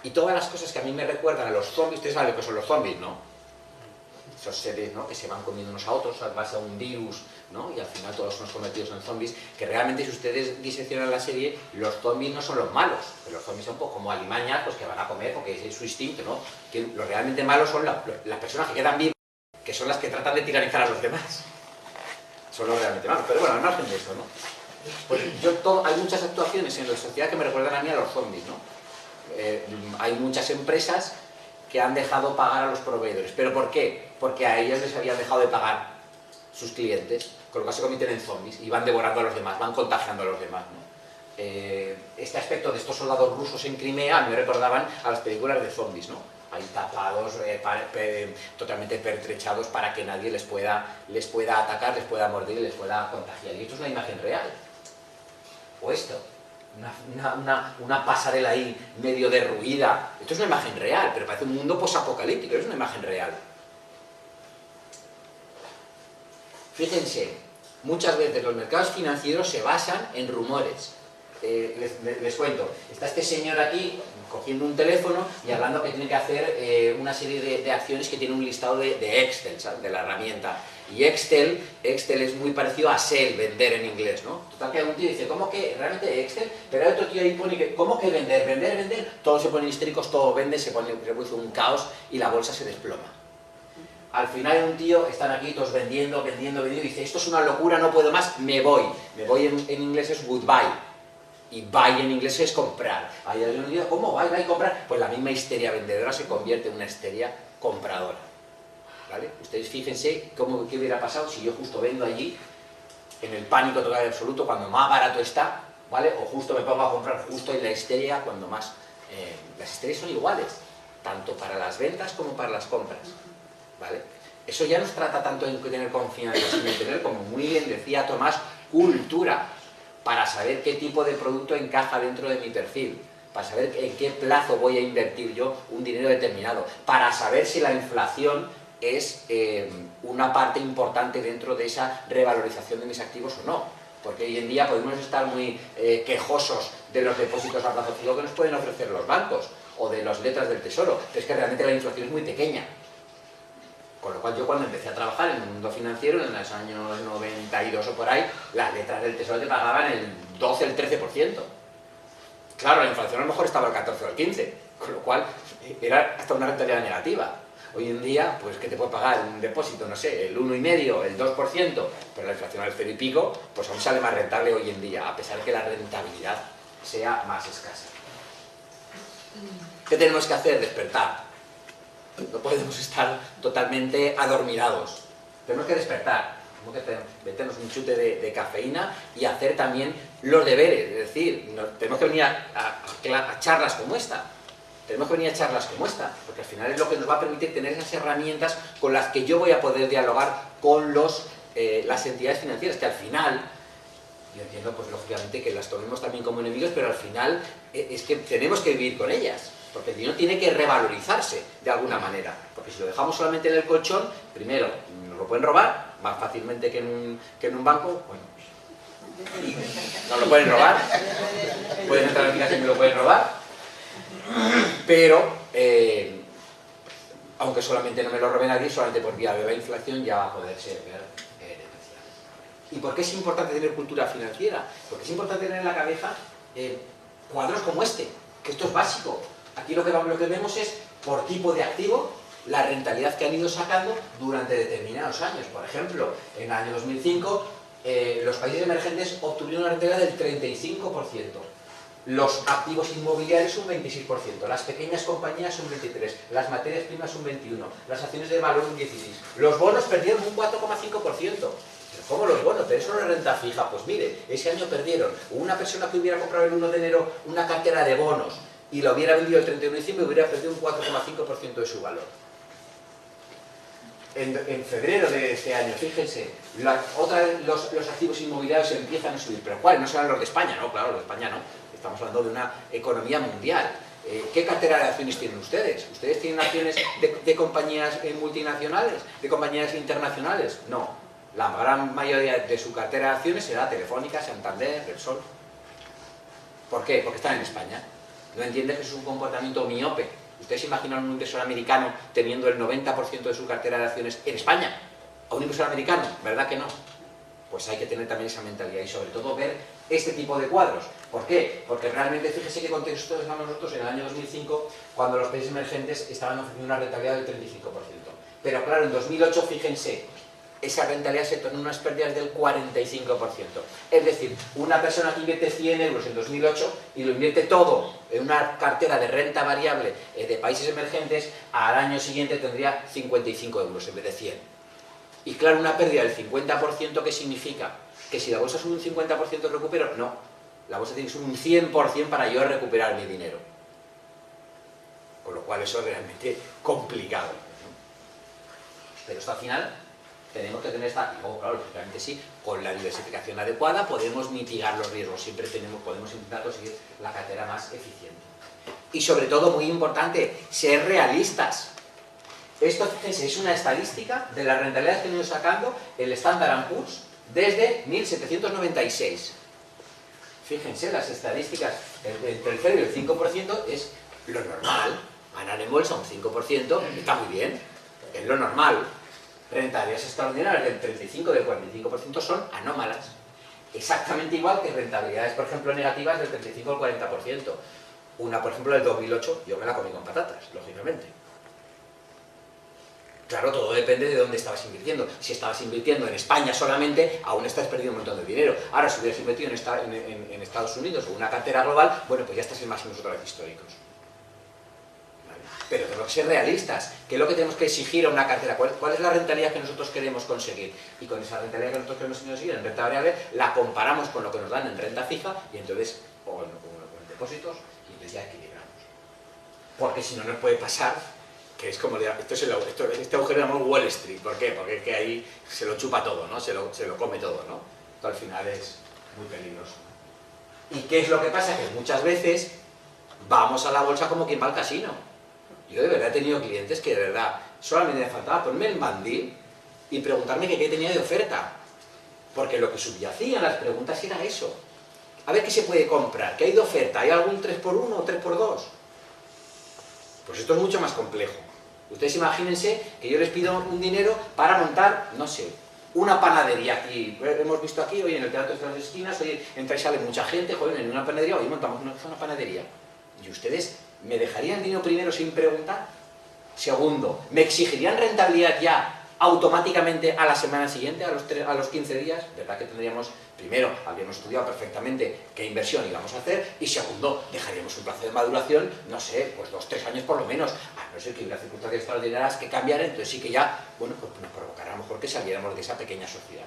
Y todas las cosas que a mí me recuerdan a los zombies, ustedes saben lo que son los zombies, ¿no? Esos seres, ¿no?, que se van comiendo unos a otros a base a un virus, ¿no?, y al final todos somos convertidos en zombies, que realmente si ustedes diseccionan la serie, los zombies no son los malos, los zombies son como alimañas, pues que van a comer porque es su instinto, ¿no? Que los realmente malos son las personas que quedan vivas, que son las que tratan de tiranizar a los demás. Son los realmente malos, pero bueno, al margen de eso, ¿no? Pues hay muchas actuaciones en la sociedad que me recuerdan a mí a los zombies, ¿no? Hay muchas empresas que han dejado pagar a los proveedores. ¿Pero por qué? Porque a ellas les habían dejado de pagar sus clientes, con lo cual se convierten en zombies y van devorando a los demás, van contagiando a los demás, ¿no? Este aspecto de estos soldados rusos en Crimea me recordaban a las películas de zombies, ¿no? Ahí tapados, totalmente pertrechados para que nadie les pueda atacar, les pueda morder y les pueda contagiar. Y esto es una imagen real. O esto. Una pasarela ahí medio derruida. Esto es una imagen real, pero parece un mundo posapocalíptico, es una imagen real. Fíjense, muchas veces los mercados financieros se basan en rumores. Les cuento, está este señor aquí cogiendo un teléfono y hablando que tiene que hacer una serie de acciones que tiene un listado de Excel, ¿sabes?, de la herramienta. Y Excel es muy parecido a sell, vender en inglés, ¿no? Total que un tío dice, ¿cómo que realmente Excel? Pero hay otro tío ahí pone que, ¿cómo que vender? Todos se ponen histéricos, todo vende, se produce un caos y la bolsa se desploma. Al final un tío, están aquí todos vendiendo, y dice, esto es una locura, no puedo más, me voy. Me voy en inglés es goodbye. Y buy en inglés es comprar. Ahí alguien dice, ¿cómo buy y comprar? Pues la misma histeria vendedora se convierte en una histeria compradora. ¿Vale? Ustedes fíjense qué hubiera pasado si yo justo vendo allí, en el pánico total y absoluto, cuando más barato está, ¿vale? O justo me pongo a comprar justo en la histeria, cuando más... las histerias son iguales, tanto para las ventas como para las compras, ¿vale? Eso ya no se trata tanto en tener confianza, sino en tener, como muy bien decía Tomás, cultura, para saber qué tipo de producto encaja dentro de mi perfil, para saber en qué plazo voy a invertir yo un dinero determinado, para saber si la inflación es una parte importante dentro de esa revalorización de mis activos o no. Porque hoy en día podemos estar muy quejosos de los depósitos a plazo fijo que nos pueden ofrecer los bancos o de las letras del tesoro, pero es que realmente la inflación es muy pequeña. Con lo cual yo cuando empecé a trabajar en el mundo financiero, en los años 92 o por ahí, las letras del tesoro te pagaban el 12, el 13%. Claro, la inflación a lo mejor estaba al 14 o al 15, con lo cual era hasta una rentabilidad negativa. Hoy en día, pues que te puede pagar un depósito, no sé, el 1,5, el 2%, pero la inflación al 0 y pico, pues aún sale más rentable hoy en día, a pesar de que la rentabilidad sea más escasa. ¿Qué tenemos que hacer? Despertar. No podemos estar totalmente adormilados. Tenemos que despertar. Tenemos que meternos un chute de cafeína y hacer también los deberes. Es decir, tenemos que venir a charlas como esta. Tenemos que venir a charlas como esta, porque al final es lo que nos va a permitir tener esas herramientas con las que yo voy a poder dialogar con las entidades financieras, que al final, yo entiendo, pues lógicamente, que las tomemos también como enemigos, pero al final es que tenemos que vivir con ellas, porque el dinero tiene que revalorizarse de alguna manera, porque si lo dejamos solamente en el colchón, primero, nos lo pueden robar, más fácilmente que en un banco, bueno, no lo pueden robar, pueden entrar en mi casa y me lo pueden robar, pero aunque solamente no me lo robe nadie, solamente por vía de la inflación ya va a poderse ver depreciado. ¿Y por qué es importante tener cultura financiera? Porque es importante tener en la cabeza cuadros como este, que esto es básico. Aquí lo que vemos es, por tipo de activo, la rentabilidad que han ido sacando durante determinados años. Por ejemplo, en el año 2005, los países emergentes obtuvieron una rentabilidad del 35%. Los activos inmobiliarios un 26%, las pequeñas compañías un 23%, las materias primas un 21%, las acciones de valor un 16%. Los bonos perdieron un 4,5%. ¿Pero cómo los bonos? ¿Pero eso no es renta fija? Pues mire, ese año perdieron. Una persona que hubiera comprado el 1 de enero una cartera de bonos y lo hubiera vendido el 31 de diciembre hubiera perdido un 4,5% de su valor. En febrero de este año, fíjense, los activos inmobiliarios empiezan a subir. ¿Pero cuáles? No serán los de España, no, claro, los de España no. Estamos hablando de una economía mundial. ¿Qué cartera de acciones tienen ustedes? ¿Ustedes tienen acciones de compañías multinacionales? ¿De compañías internacionales? No. La gran mayoría de su cartera de acciones será Telefónica, Santander, Repsol. ¿Por qué? Porque están en España. No entienden que eso es un comportamiento miope. ¿Ustedes se imaginan un inversor americano teniendo el 90% de su cartera de acciones en España? ¿A un inversor americano? ¿Verdad que no? Pues hay que tener también esa mentalidad y sobre todo ver este tipo de cuadros. ¿Por qué? Porque realmente, fíjese qué contexto estamos nosotros en el año 2005, cuando los países emergentes estaban ofreciendo una rentabilidad del 35%. Pero claro, en 2008, fíjense, esa rentabilidad se tornó en unas pérdidas del 45%. Es decir, una persona que invierte 100 euros en 2008 y lo invierte todo en una cartera de renta variable de países emergentes, al año siguiente tendría 55 euros en vez de 100. Y claro, una pérdida del 50%, ¿qué significa? Que si la bolsa sube un 50% recupero, no. La bolsa tiene que subir un 100% para yo recuperar mi dinero. Con lo cual eso es realmente complicado, ¿no? Pero esto al final tenemos que tener esta, y luego claro, lógicamente sí, con la diversificación adecuada podemos mitigar los riesgos, siempre podemos intentar conseguir la cartera más eficiente. Y sobre todo, muy importante, ser realistas. Esto, fíjense, es una estadística de las rentabilidades que han ido sacando el Standard & Poor's desde 1796. Fíjense, las estadísticas entre el 0 y el 5% es lo normal. Ganar en bolsa un 5% está muy bien, es lo normal. Rentabilidades extraordinarias del 35, del 45% son anómalas. Exactamente igual que rentabilidades, por ejemplo, negativas del 35 al 40%. Una, por ejemplo, del 2008, yo me la comí con patatas, lógicamente. Claro, todo depende de dónde estabas invirtiendo. Si estabas invirtiendo en España solamente, aún estás perdiendo un montón de dinero. Ahora, si hubieras invertido en Estados Unidos o una cartera global, bueno, pues ya estás en máximos otra vez históricos. ¿Vale? Pero tenemos que ser realistas. ¿Qué es lo que tenemos que exigir a una cartera? ¿Cuál es la rentabilidad que nosotros queremos conseguir? Y con esa rentabilidad que nosotros queremos conseguir en renta variable, la comparamos con lo que nos dan en renta fija y entonces, o en depósitos, y entonces ya equilibramos. Porque si no nos puede pasar que es como, este agujero llamamos Wall Street. ¿Por qué? Porque es que ahí se lo chupa todo, ¿no? Se lo come todo, ¿no? Esto al final es muy peligroso. ¿Y qué es lo que pasa? Que muchas veces vamos a la bolsa como quien va al casino. Yo de verdad he tenido clientes que de verdad solamente me faltaba ponerme el mandil y preguntarme qué tenía de oferta. Porque lo que subyacía en las preguntas era eso. A ver qué se puede comprar, qué hay de oferta, ¿hay algún 3x1 o 3x2? Pues esto es mucho más complejo. Ustedes imagínense que yo les pido un dinero para montar, no sé, una panadería aquí. Hemos visto aquí, hoy en el Teatro de las Esquinas, hoy entra y sale mucha gente, joder, en una panadería, hoy montamos una panadería. ¿Y ustedes me dejarían dinero primero sin preguntar? Segundo, ¿me exigirían rentabilidad ya automáticamente a la semana siguiente, a los 15 días? ¿Verdad que tendríamos, primero, habríamos estudiado perfectamente qué inversión íbamos a hacer, y segundo, dejaríamos un plazo de maduración, no sé, pues 2-3 años por lo menos, a no ser que hubiera circunstancias extraordinarias que cambiaran, entonces sí que ya, bueno, pues nos provocará a lo mejor que saliéramos de esa pequeña sociedad.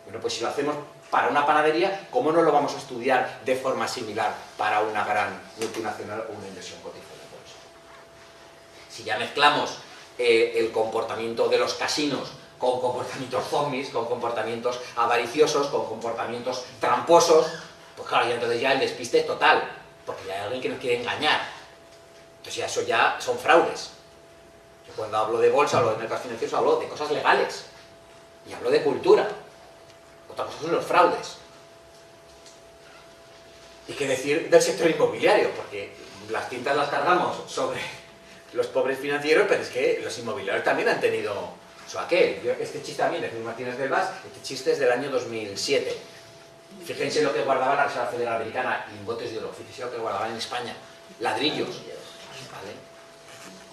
Bueno, pues si lo hacemos para una panadería, ¿cómo no lo vamos a estudiar de forma similar para una gran multinacional o una inversión cotizada en bolsa? Si ya mezclamos el comportamiento de los casinos con comportamientos zombies, con comportamientos avariciosos, con comportamientos tramposos, pues claro, ya entonces ya el despiste es total, porque ya hay alguien que nos quiere engañar. Entonces ya eso ya son fraudes. Yo cuando hablo de bolsa, hablo de mercados financieros, hablo de cosas legales y hablo de cultura. Otra cosa son los fraudes. Y qué decir del sector inmobiliario, porque las tintas las cargamos sobre los pobres financieros, pero es que los inmobiliarios también han tenido su aquel. Este chiste también de Jesús Martínez del Vaz, este chiste es del año 2007. Fíjense lo que guardaba la Reserva Federal Americana, lingotes de oro. Fíjense lo que guardaban en España, ladrillos. ¿Vale?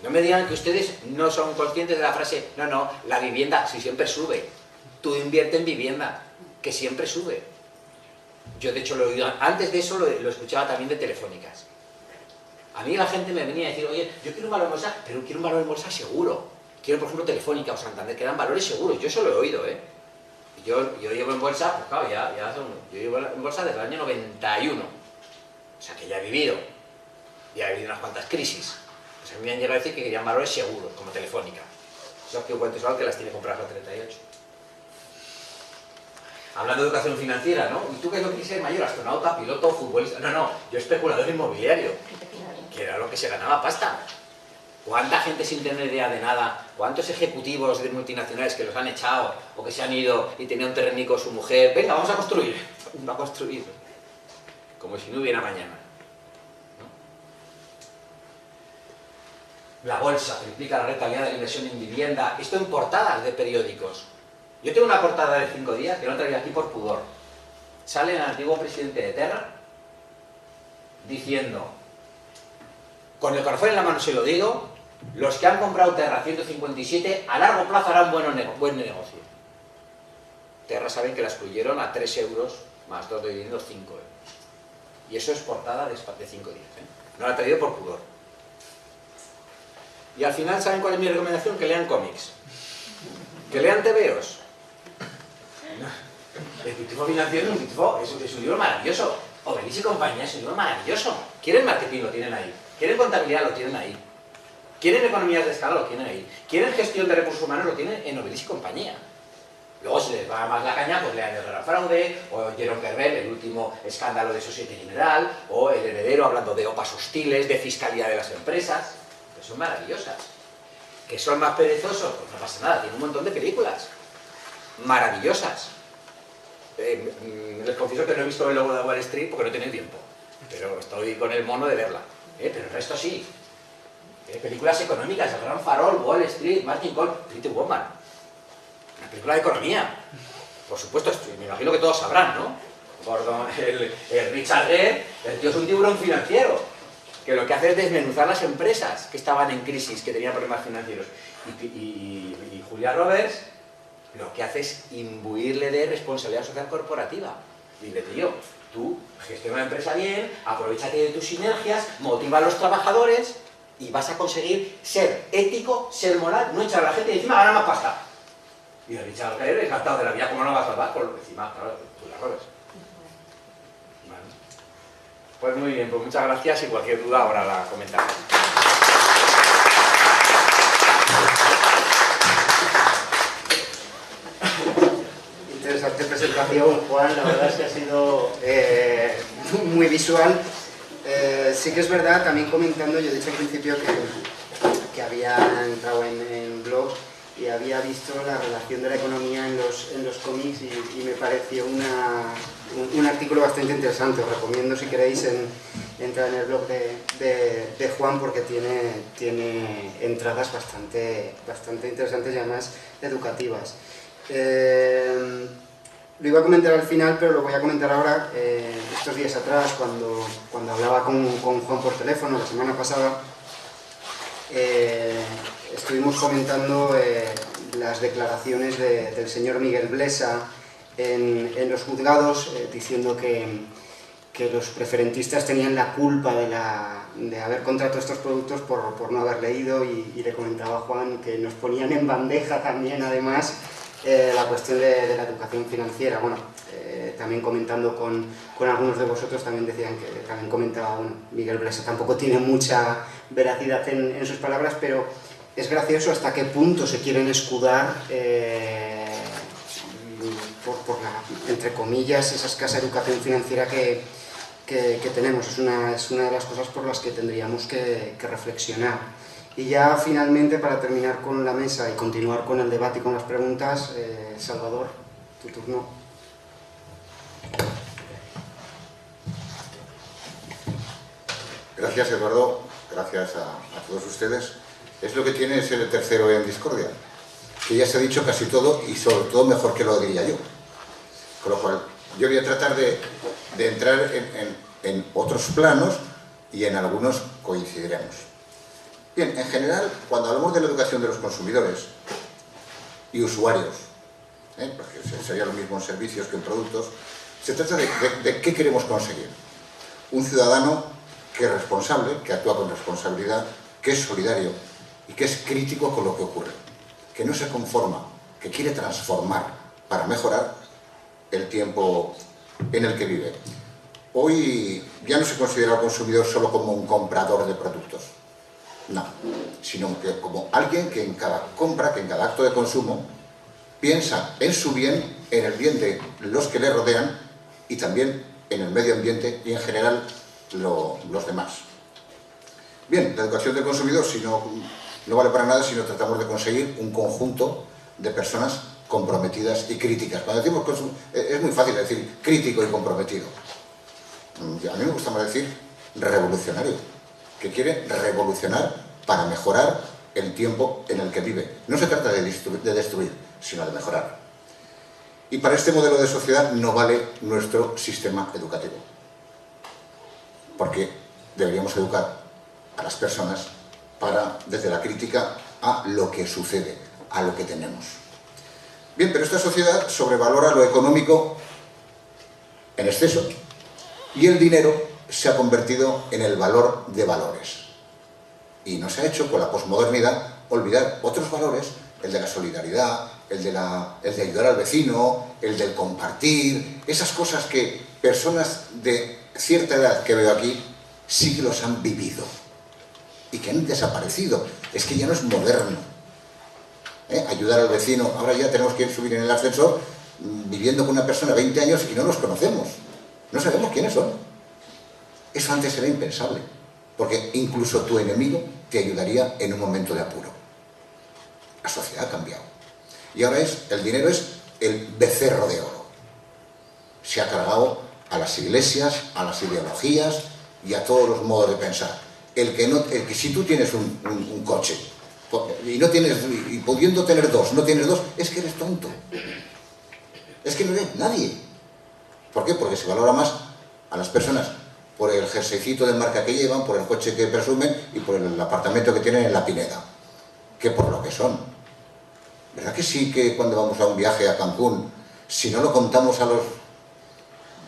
No me digan que ustedes no son conscientes de la frase, no, la vivienda, si siempre sube. Tú invierte en vivienda, que siempre sube. Yo de hecho lo he oído, antes de eso lo escuchaba también de Telefónicas. A mí la gente me venía a decir, oye, yo quiero un valor en bolsa, pero quiero un valor en bolsa seguro. Quiero, por ejemplo, Telefónica o Santander, que dan valores seguros. Yo eso lo he oído, ¿eh? Yo llevo en bolsa, pues claro, yo llevo en bolsa desde el año 91. O sea, que ya he vivido. Ya he vivido unas cuantas crisis. Pues a mí me han llegado a decir que querían valores seguros, como Telefónica. O sea, que cuentes algo que las tiene compradas a 38. Hablando de educación financiera, ¿no? ¿Y tú qué es lo que quieres ser mayor? ¿Astronauta, piloto, futbolista? No, yo especulador inmobiliario, que era lo que se ganaba pasta. ¿Cuánta gente sin tener idea de nada? ¿Cuántos ejecutivos de multinacionales que los han echado o que se han ido y tenía un terrenico su mujer? Venga, vamos a construir. Va a construir. Como si no hubiera mañana. ¿No? La bolsa triplica la rentabilidad de la inversión en vivienda. Esto en portadas de periódicos. Yo tengo una portada de 5 días que no traía aquí por pudor. Sale el antiguo presidente de Terra diciendo, con el corazón en la mano se lo digo, los que han comprado Terra 157 a largo plazo harán buen negocio. Terra saben que la excluyeron a 3 euros más 2 de dividendos, 5 euros. Y eso es portada de 5 días. No la he traído por pudor. Y al final, ¿saben cuál es mi recomendación? Que lean cómics. Que lean TVOs. El Pitufo Financiero es un libro maravilloso. Obelix y compañía es un libro maravilloso. ¿Quieren marketing? Lo tienen ahí. ¿Quieren contabilidad? Lo tienen ahí. ¿Quieren economías de escala? Lo tienen ahí. ¿Quieren gestión de recursos humanos? Lo tienen en Obelix y compañía. Luego, si les va más la caña, pues lean el Gran Fraude, o Jerome Kervel, el último escándalo de Societe General, o El Heredero, hablando de OPAs hostiles, de fiscalidad de las empresas. Que son maravillosas. ¿Que son más perezosos? Pues no pasa nada, tiene un montón de películas maravillosas. Les confieso que no he visto el lobo de Wall Street porque no he tenido tiempo, pero estoy con el mono de verla. Pero el resto sí. Películas económicas, El Gran Farol, Wall Street, Margin Call, Pretty Woman. Una película de economía. Por supuesto, me imagino que todos sabrán, ¿no? Gordon, el Richard Gere, el tío es un tiburón financiero, que lo que hace es desmenuzar las empresas que estaban en crisis, que tenían problemas financieros. Y Julia Roberts lo que hace es imbuirle de responsabilidad social corporativa. Dile, tío, tú gestiona la empresa bien, aprovechate de tus sinergias, motiva a los trabajadores y vas a conseguir ser ético, ser moral, no echar a la gente y encima ganar más pasta. Y el Richard Gere, encantado de la vida, ¿cómo no vas a salvar? Por encima, claro, Julia Roberts. Vale. Pues muy bien, pues muchas gracias y cualquier duda ahora la comentaré. Interesante presentación, Juan, la verdad es que ha sido muy visual. Sí que es verdad, también comentando, yo he dicho al principio que había entrado en blog y había visto la relación de la economía en los cómics y me pareció un artículo bastante interesante. Os recomiendo, si queréis, entrar en el blog de Juan, porque tiene entradas bastante interesantes y además educativas. Lo iba a comentar al final, pero lo voy a comentar ahora. Estos días atrás, cuando hablaba con Juan por teléfono, la semana pasada, estuvimos comentando las declaraciones del señor Miguel Blesa en los juzgados, diciendo que los preferentistas tenían la culpa de haber contratado estos productos por no haber leído, y le comentaba a Juan que nos ponían en bandeja también, además, la cuestión de la educación financiera. Bueno, también comentando con algunos de vosotros, también decían que, también comentaba, bueno, Miguel Blesa tampoco tiene mucha veracidad en sus palabras, pero es gracioso hasta qué punto se quieren escudar por la, entre comillas, esa escasa educación financiera que tenemos. Es una de las cosas por las que tendríamos que reflexionar. Y ya finalmente, para terminar con la mesa y continuar con el debate y con las preguntas, Salvador, tu turno. Gracias, Eduardo, gracias a todos ustedes. Es lo que tiene ser el tercero en discordia, que ya se ha dicho casi todo, y sobre todo mejor que lo diría yo. Con lo cual, yo voy a tratar de entrar en otros planos, y en algunos coincidiremos. Bien, en general, cuando hablamos de la educación de los consumidores y usuarios, porque sería lo mismo en servicios que en productos, se trata de qué queremos conseguir. Un ciudadano que es responsable, que actúa con responsabilidad, que es solidario y que es crítico con lo que ocurre, que no se conforma, que quiere transformar para mejorar el tiempo en el que vive. Hoy ya no se considera al consumidor solo como un comprador de productos, no, sino que como alguien que en cada compra, que en cada acto de consumo, piensa en su bien, en el bien de los que le rodean y también en el medio ambiente y en general los demás. Bien, la educación del consumidor, si no vale para nada si no tratamos de conseguir un conjunto de personas comprometidas y críticas. Cuando decimos es muy fácil decir crítico y comprometido. A mí me gusta más decir revolucionario, que quiere revolucionar para mejorar el tiempo en el que vive. No se trata de destruir, sino de mejorar. Y para este modelo de sociedad no vale nuestro sistema educativo, porque deberíamos educar a las personas desde la crítica a lo que sucede, a lo que tenemos. Bien, pero esta sociedad sobrevalora lo económico en exceso, y el dinero se ha convertido en el valor de valores. Y nos ha hecho, con la posmodernidad, olvidar otros valores, el de la solidaridad, el de ayudar al vecino, el del compartir, esas cosas que personas de cierta edad que veo aquí sí que los han vivido y que han desaparecido. Es que ya no es moderno. Ayudar al vecino. Ahora ya tenemos que subir en el ascensor viviendo con una persona 20 años y no nos conocemos. No sabemos quiénes son. Eso antes era impensable, porque incluso tu enemigo te ayudaría en un momento de apuro. La sociedad ha cambiado. Y ahora el dinero es el becerro de oro. Se ha cargado a las iglesias, a las ideologías y a todos los modos de pensar. El que si tú tienes un coche y pudiendo tener dos, no tienes dos, es que eres tonto. Es que no eres nadie. ¿Por qué? Porque se valora más a las personas por el jerseycito de marca que llevan, por el coche que presumen y por el apartamento que tienen en la Pineda, que por lo que son. ¿Verdad que sí, que cuando vamos a un viaje a Cancún, si no lo contamos a los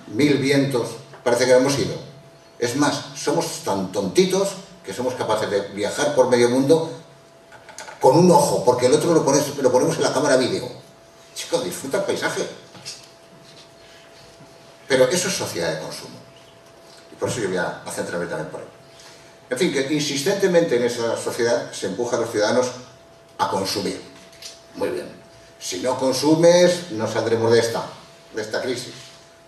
1000 vientos, parece que no hemos ido? Es más, somos tan tontitos que somos capaces de viajar por medio mundo con un ojo, porque el otro lo ponemos en la cámara vídeo. Chicos, disfruta el paisaje. Pero eso es sociedad de consumo. Y por eso yo voy a centrarme también por ahí. En fin, que insistentemente en esa sociedad se empuja a los ciudadanos a consumir. Muy bien. Si no consumes, no saldremos de esta crisis.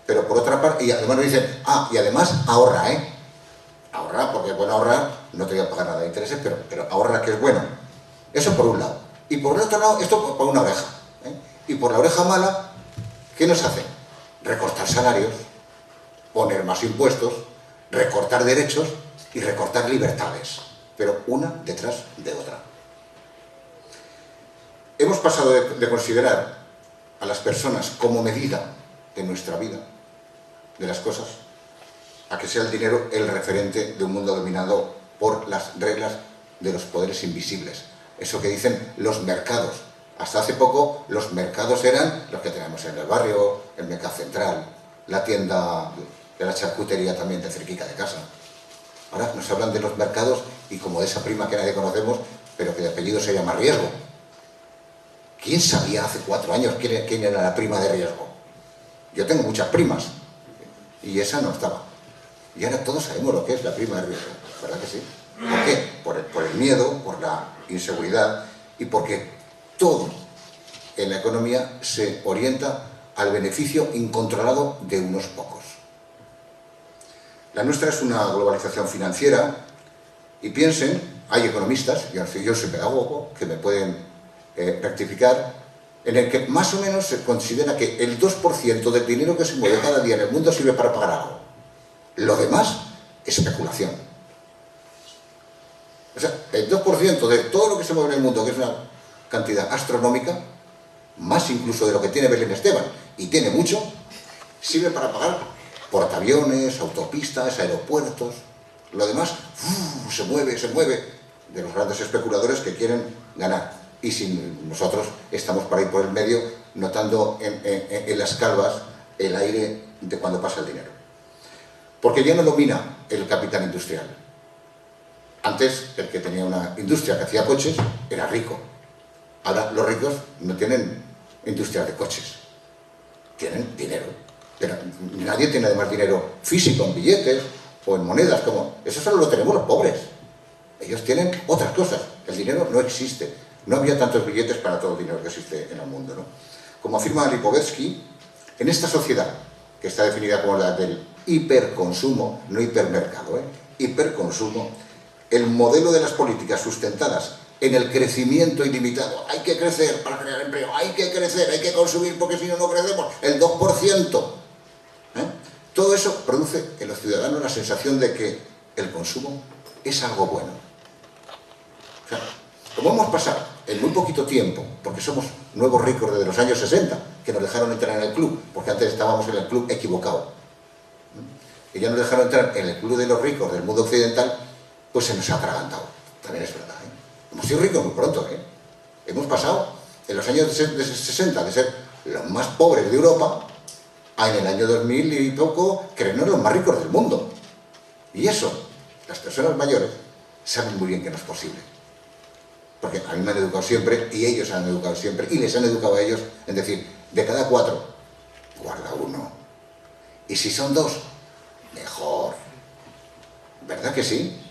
Pero por otra parte, y además nos dicen, y además ahorra, Ahorra, porque bueno, ahorrar, no te voy a pagar nada de intereses, pero ahorra, que es bueno. Eso por un lado. Y por el otro lado, esto por una oreja. Y por la oreja mala, ¿qué nos hacen? Recortar salarios, poner más impuestos, recortar derechos y recortar libertades, pero una detrás de otra. Hemos pasado de considerar a las personas como medida de nuestra vida, de las cosas, a que sea el dinero el referente de un mundo dominado por las reglas de los poderes invisibles. Eso que dicen los mercados. Hasta hace poco los mercados eran los que tenemos en el barrio, el mercado central, la tienda de la charcutería también de cerquica de casa. Ahora nos hablan de los mercados y como de esa prima que nadie conocemos, pero que de apellido se llama Riesgo. ¿Quién sabía hace 4 años quién era la prima de Riesgo? Yo tengo muchas primas y esa no estaba. Y ahora todos sabemos lo que es la prima de Riesgo, ¿verdad que sí? ¿Por qué? Por el miedo, por la inseguridad y porque todo en la economía se orienta al beneficio incontrolado de unos pocos. La nuestra es una globalización financiera y piensen, hay economistas, yo soy pedagogo, que me pueden rectificar, en el que más o menos se considera que el 2% del dinero que se mueve cada día en el mundo sirve para pagar algo. Lo demás, especulación. O sea, el 2% de todo lo que se mueve en el mundo, que es una cantidad astronómica, más incluso de lo que tiene Belén Esteban, y tiene mucho, sirve para pagar portaaviones, autopistas, aeropuertos. Lo demás se mueve de los grandes especuladores que quieren ganar. Y si nosotros estamos por ahí por el medio, notando en las calvas el aire de cuando pasa el dinero. Porque ya no domina el capital industrial. Antes, el que tenía una industria que hacía coches era rico. Ahora los ricos no tienen industria de coches, tienen dinero. Pero nadie tiene además dinero físico en billetes o en monedas, como eso solo lo tenemos los pobres. Ellos tienen otras cosas. El dinero no existe. No había tantos billetes para todo el dinero que existe en el mundo, ¿no? Como afirma Lipovetsky, en esta sociedad, que está definida como la del hiperconsumo, no hipermercado, hiperconsumo, el modelo de las políticas sustentadas en el crecimiento ilimitado, hay que crecer para crear empleo, hay que crecer, hay que consumir porque si no, no crecemos, el 2%. Todo eso produce en los ciudadanos la sensación de que el consumo es algo bueno. O sea, como hemos pasado en muy poquito tiempo, porque somos nuevos ricos desde los años 60, que nos dejaron entrar en el club, porque antes estábamos en el club equivocado, y ya nos dejaron entrar en el club de los ricos del mundo occidental, pues se nos ha atragantado. También es verdad, Hemos sido ricos muy pronto, Hemos pasado en los años 60 de ser los más pobres de Europa a en el año 2000 y poco creernos los más ricos del mundo. Y eso, las personas mayores saben muy bien que no es posible. Porque a mí me han educado siempre y ellos han educado siempre y les han educado a ellos en decir, de cada 4, guarda 1. Y si son 2, mejor. ¿Verdad que sí?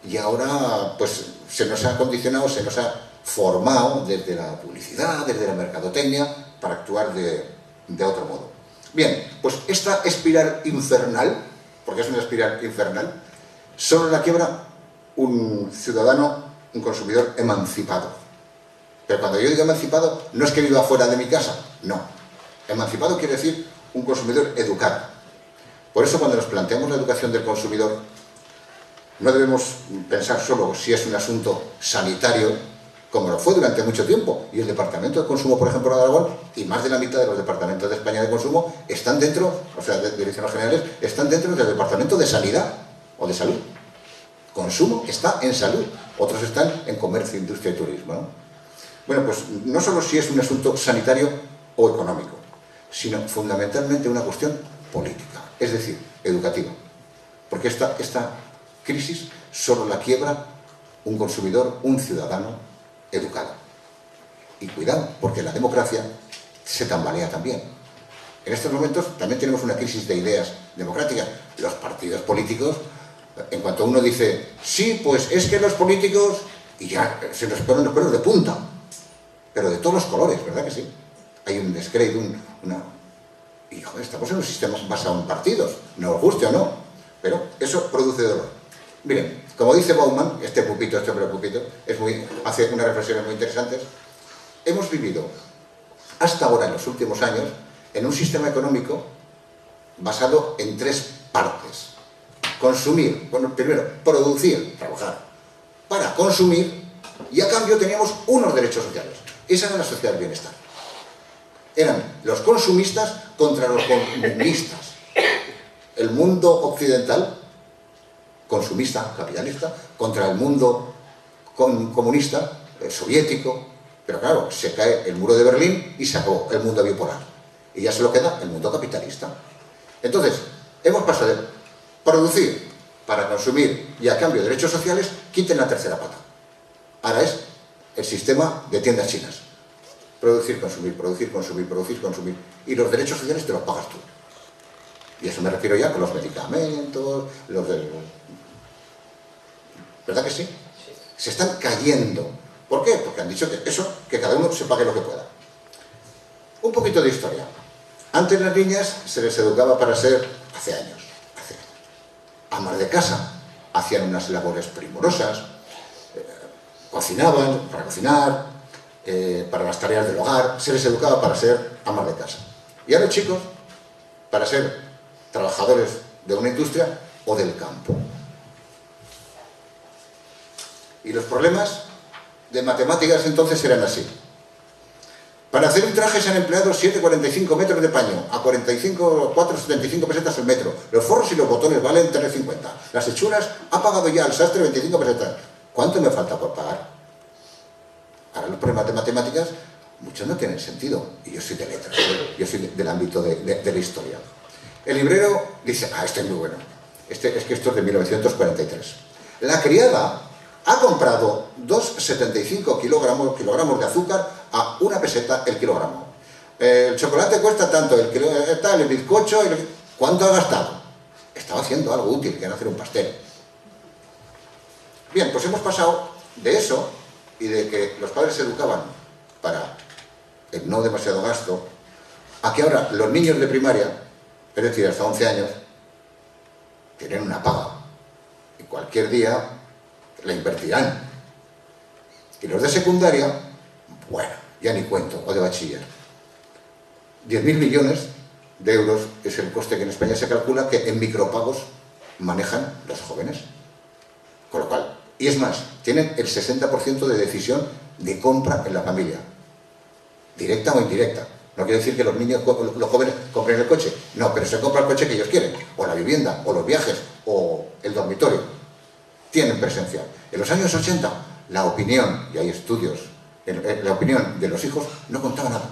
Y ahora pues se nos ha condicionado, se nos ha formado desde la publicidad, desde la mercadotecnia, para actuar de otro modo. Bien, pues esta espiral infernal, porque es una espiral infernal, solo la quiebra un ciudadano, un consumidor emancipado. Pero cuando yo digo emancipado, no es que viva fuera de mi casa, no. Emancipado quiere decir un consumidor educado. Por eso cuando nos planteamos la educación del consumidor, no debemos pensar solo si es un asunto sanitario, como lo fue durante mucho tiempo. Y el Departamento de Consumo, por ejemplo, de Aragón, y más de la mitad de los departamentos de España de consumo, están dentro, o sea, de direcciones generales, están dentro del Departamento de Sanidad o de Salud. Consumo está en salud, otros están en comercio, industria y turismo, ¿no? Bueno, pues no solo si es un asunto sanitario o económico, sino fundamentalmente una cuestión política, es decir, educativa. Porque esta crisis solo la quiebra un consumidor, un ciudadano educado. Y cuidado, porque la democracia se tambalea también. En estos momentos también tenemos una crisis de ideas democráticas. Los partidos políticos, en cuanto uno dice, sí, pues es que los políticos, y ya se nos ponen los pelos de punta, pero de todos los colores, ¿verdad que sí? Hay un descrédito, y joder, estamos en un sistema basado en partidos, no os guste o no, pero eso produce dolor. Miren, como dice Bauman, este hombre pupito, hace unas reflexiones muy interesantes, hemos vivido hasta ahora, en los últimos años, en un sistema económico basado en tres partes. Consumir, bueno, primero, producir, trabajar, para consumir, y a cambio teníamos unos derechos sociales. Esa era la sociedad del bienestar. Eran los consumistas contra los comunistas. El mundo occidental, consumista, capitalista, contra el mundo comunista, soviético. Pero claro, se cae el muro de Berlín y se acabó el mundo bipolar. Y ya se lo queda el mundo capitalista. Entonces, hemos pasado de producir para consumir y a cambio de derechos sociales, quiten la tercera pata. Ahora es el sistema de tiendas chinas. Producir, consumir, producir, consumir, producir, consumir. Y los derechos sociales te los pagas tú. Y eso me refiero ya con los medicamentos, los del... ¿Verdad que sí? Se están cayendo. ¿Por qué? Porque han dicho que eso, que cada uno se pague lo que pueda. Un poquito de historia. Antes las niñas se les educaba para ser, hace años, amas de casa. Hacían unas labores primorosas, cocinaban para cocinar, para las tareas del hogar, se les educaba para ser amas de casa. Y a los chicos, para ser trabajadores de una industria o del campo. Y los problemas de matemáticas entonces eran así. Para hacer un traje se han empleado 7,45 metros de paño, a 4,75 pesetas el metro. Los forros y los botones valen 3,50. Las hechuras ha pagado ya al sastre 25 pesetas. ¿Cuánto me falta por pagar? Ahora los problemas de matemáticas, muchos no tienen sentido. Y yo soy de letras, yo soy del ámbito de la historia. El librero dice, este es muy bueno. Es que esto es de 1943. La criada ha comprado 2,75 kilogramos de azúcar a 1 peseta el kilogramo. El chocolate cuesta tanto, el bizcocho... ¿Cuánto ha gastado? Estaba haciendo algo útil, que era hacer un pastel. Bien, pues hemos pasado de eso y de que los padres se educaban para el no demasiado gasto, a que ahora los niños de primaria, es decir, hasta 11 años, tienen una paga. Y cualquier día la invertirán. Y los de secundaria, bueno, ya ni cuento, o de bachiller. 10.000 millones de euros es el coste que en España se calcula que en micropagos manejan los jóvenes. Con lo cual, y es más, tienen el 60% de decisión de compra en la familia. Directa o indirecta. No quiere decir que los niños, los jóvenes compren el coche. No, pero se compra el coche que ellos quieren. O la vivienda, o los viajes, o el dormitorio. Tienen presencia. En los años 80, la opinión, y hay estudios, la opinión de los hijos no contaba nada.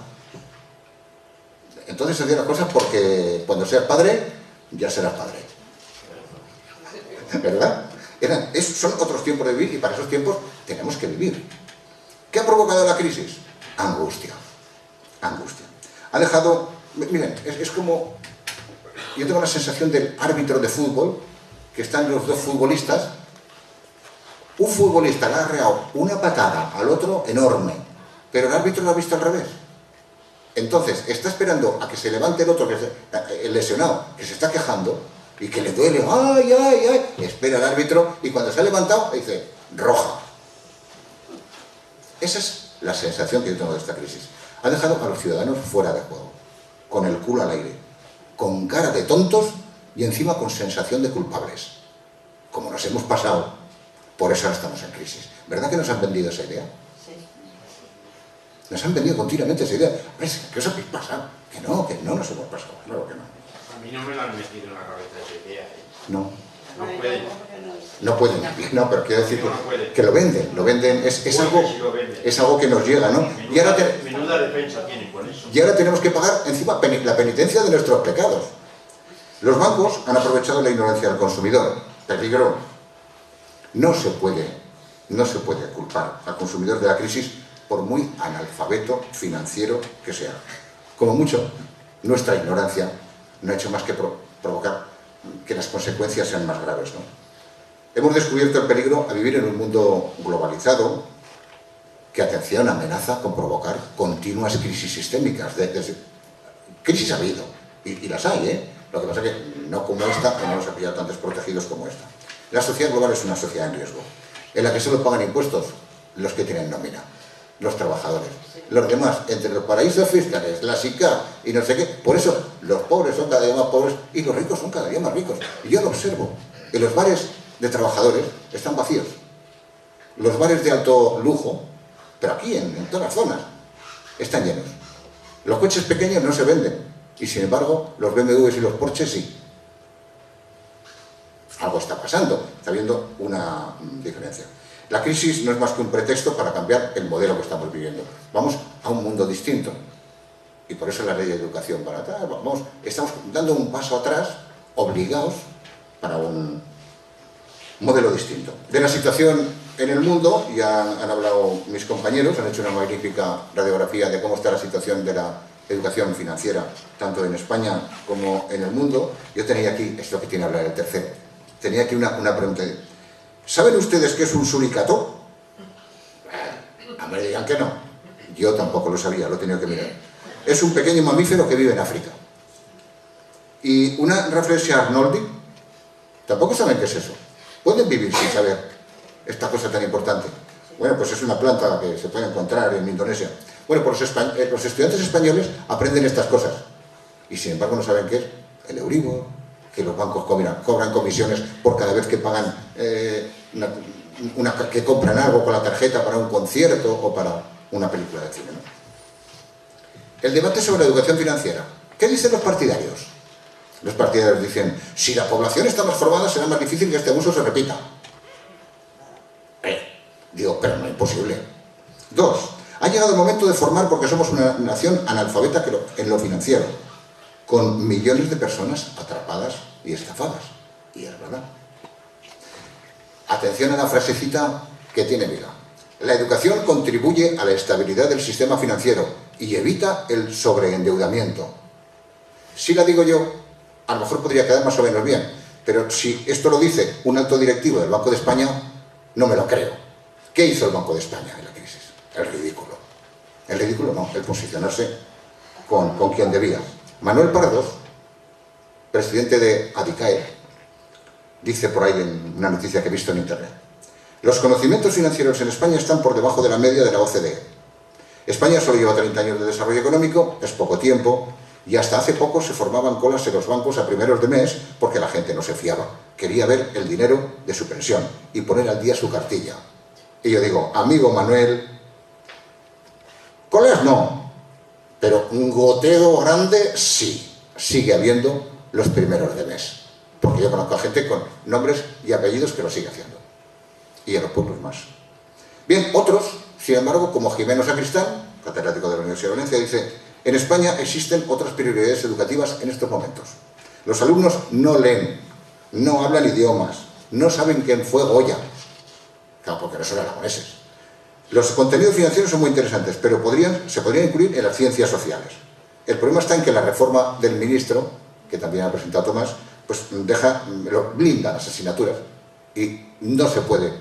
Entonces se hacían las cosas porque cuando seas padre, ya serás padre. ¿Verdad? Son otros tiempos de vivir y para esos tiempos tenemos que vivir. ¿Qué ha provocado la crisis? Angustia. Angustia. Ha dejado... Miren, es como... Yo tengo la sensación del árbitro de fútbol, que están los dos futbolistas. Un futbolista le ha arreado una patada al otro enorme, pero el árbitro lo ha visto al revés. Entonces, está esperando a que se levante el otro, el lesionado, que se está quejando, y que le duele, ¡ay, ay, ay! Espera el árbitro, y cuando se ha levantado, dice, roja. Esa es la sensación que yo tengo de esta crisis. Ha dejado a los ciudadanos fuera de juego, con el culo al aire, con cara de tontos y encima con sensación de culpables. Como nos hemos pasado, por eso ahora estamos en crisis. ¿Verdad que nos han vendido esa idea? Sí. Nos han vendido continuamente esa idea. ¿Qué os habéis pasado? Que no nos hemos pasado. Claro que no. A mí no me lo han metido en la cabeza esa idea. No. No pueden. No pueden, no, pero quiero decir que lo venden, es algo que nos llega, ¿no? Menuda defensa tienen con eso. Y ahora tenemos que pagar encima la penitencia de nuestros pecados. Los bancos han aprovechado la ignorancia del consumidor. Peligro. No se puede culpar al consumidor de la crisis por muy analfabeto financiero que sea. Como mucho, nuestra ignorancia no ha hecho más que provocar que las consecuencias sean más graves, ¿no? Hemos descubierto el peligro a vivir en un mundo globalizado que, atención, amenaza con provocar continuas crisis sistémicas. Crisis ha habido, y las hay, ¿eh? Lo que pasa es que no como esta, que no nos ha pillado tan desprotegidos como esta. La sociedad global es una sociedad en riesgo, en la que solo pagan impuestos los que tienen nómina. los trabajadores. Los demás, entre los paraísos fiscales, la SICA y no sé qué, por eso los pobres son cada día más pobres y los ricos son cada día más ricos. Y yo lo observo, que los bares de trabajadores están vacíos. Los bares de alto lujo, pero aquí en todas las zonas, están llenos. Los coches pequeños no se venden y sin embargo los BMWs y los Porsches sí. Algo está pasando, está habiendo una diferencia. La crisis no es más que un pretexto para cambiar el modelo que estamos viviendo. Vamos a un mundo distinto. Y por eso la ley de educación para atrás. Estamos dando un paso atrás, obligados, para un modelo distinto. De la situación en el mundo, ya han hablado mis compañeros, han hecho una magnífica radiografía de cómo está la situación de la educación financiera, tanto en España como en el mundo. Yo tenía aquí, es lo que tiene que hablar el tercero, tenía aquí una pregunta. ¿Saben ustedes qué es un suricato? A mí me digan que no. Yo tampoco lo sabía, lo he tenido que mirar. Es un pequeño mamífero que vive en África. Y una Rafflesia arnoldi, tampoco saben qué es eso. Pueden vivir sin saber esta cosa tan importante. Bueno, pues es una planta que se puede encontrar en Indonesia. Bueno, pues los estudiantes españoles aprenden estas cosas. Y sin embargo no saben qué es el Euribor, que los bancos cobran comisiones por cada vez que pagan, que compran algo con la tarjeta para un concierto o para una película de cine, ¿no? El debate sobre la educación financiera. ¿Qué dicen los partidarios? Los partidarios dicen, si la población está más formada será más difícil que este abuso se repita. Digo, pero no es imposible. 2. Ha llegado el momento de formar porque somos una nación analfabeta en lo financiero, con millones de personas atrapadas y estafadas. Y es verdad. Atención a la frasecita que tiene vida. La educación contribuye a la estabilidad del sistema financiero y evita el sobreendeudamiento. Si la digo yo, a lo mejor podría quedar más o menos bien, pero si esto lo dice un alto directivo del Banco de España, no me lo creo. ¿Qué hizo el Banco de España en la crisis? El ridículo. El ridículo no, el posicionarse con quien debía. Manuel Pardos, presidente de ADICAE, dice por ahí en una noticia que he visto en internet: los conocimientos financieros en España están por debajo de la media de la OCDE. España solo lleva 30 años de desarrollo económico, es poco tiempo, y hasta hace poco se formaban colas en los bancos a primeros de mes porque la gente no se fiaba. Quería ver el dinero de su pensión y poner al día su cartilla. Y yo digo, amigo Manuel, colas no, pero un goteo grande sí, sigue habiendo los primeros de mes. Porque yo conozco a gente con nombres y apellidos que lo sigue haciendo. Y en los pueblos más. Bien, otros, sin embargo, como Jimeno Sacristán, catedrático de la Universidad de Valencia, dice: en España existen otras prioridades educativas en estos momentos. Los alumnos no leen, no hablan idiomas, no saben quién fue Goya. Claro, porque no son aragoneses. Los contenidos financieros son muy interesantes, pero se podrían incluir en las ciencias sociales. El problema está en que la reforma del ministro, que también ha presentado Tomás, pues blinda las asignaturas y no se puede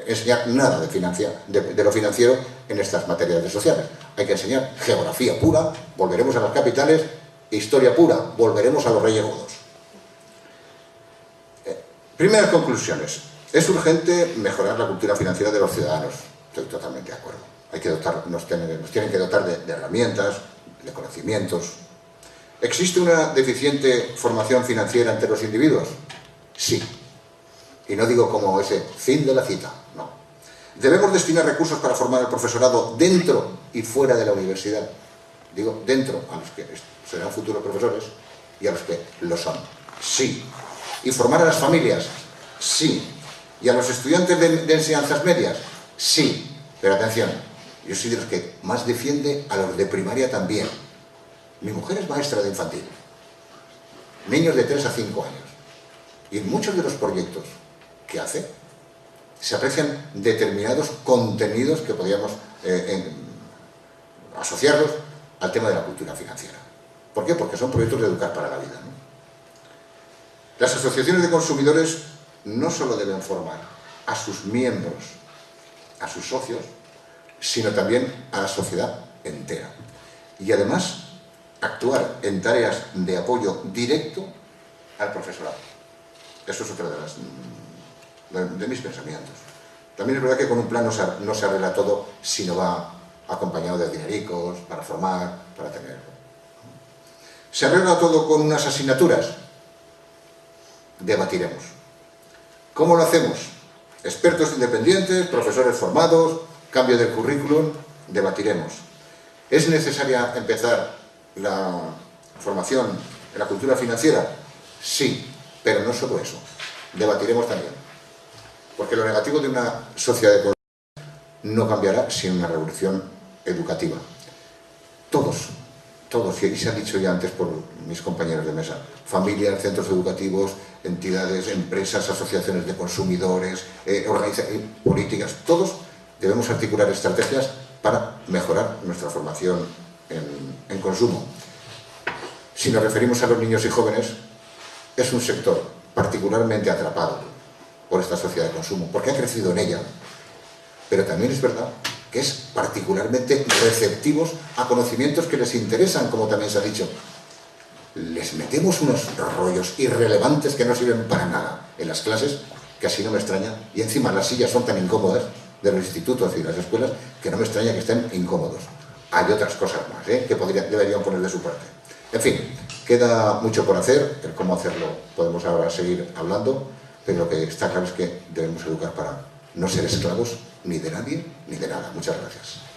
enseñar nada de lo financiero en estas materias de sociales. Hay que enseñar geografía pura, volveremos a las capitales, historia pura, volveremos a los Reyes Godos. Primeras conclusiones. Es urgente mejorar la cultura financiera de los ciudadanos. Estoy totalmente de acuerdo. Nos tienen que dotar de herramientas, de conocimientos. ¿Existe una deficiente formación financiera entre los individuos? Sí. Y no digo como ese fin de la cita, no. ¿Debemos destinar recursos para formar al profesorado dentro y fuera de la universidad? Digo, dentro, a los que serán futuros profesores y a los que lo son. Sí. ¿Y formar a las familias? Sí. ¿Y a los estudiantes de enseñanzas medias? Sí. Pero atención, yo soy de los que más defiende a los de primaria también. Mi mujer es maestra de infantil. Niños de 3 a 5 años. Y en muchos de los proyectos que hace, se aprecian determinados contenidos que podríamos asociarlos al tema de la cultura financiera. ¿Por qué? Porque son proyectos de educar para la vida, ¿no? Las asociaciones de consumidores no solo deben formar a sus miembros, a sus socios, sino también a la sociedad entera. Y además, actuar en tareas de apoyo directo al profesorado. Eso es otra de mis pensamientos. También es verdad que con un plan no se arregla todo si no va acompañado de dinericos, para formar, para tener. ¿Se arregla todo con unas asignaturas? Debatiremos. ¿Cómo lo hacemos? Expertos independientes, profesores formados, cambio del currículum, debatiremos. ¿Es necesaria empezar la formación en la cultura financiera? Sí, pero no solo eso. Debatiremos también. Porque lo negativo de una sociedad económica no cambiará sin una revolución educativa. Todos, y se ha dicho ya antes por mis compañeros de mesa, familias, centros educativos, entidades, empresas, asociaciones de consumidores, organizaciones políticas, todos debemos articular estrategias para mejorar nuestra formación en consumo. Si nos referimos a los niños y jóvenes, es un sector particularmente atrapado por esta sociedad de consumo, porque ha crecido en ella, pero también es verdad que es particularmente receptivos a conocimientos que les interesan, como también se ha dicho. Les metemos unos rollos irrelevantes que no sirven para nada en las clases, que así no me extraña, y encima las sillas son tan incómodas de los institutos y las escuelas que no me extraña que estén incómodos. Hay otras cosas más que deberían poner de su parte. En fin, queda mucho por hacer, el cómo hacerlo podemos ahora seguir hablando, pero lo que está claro es que debemos educar para no ser esclavos ni de nadie ni de nada. Muchas gracias.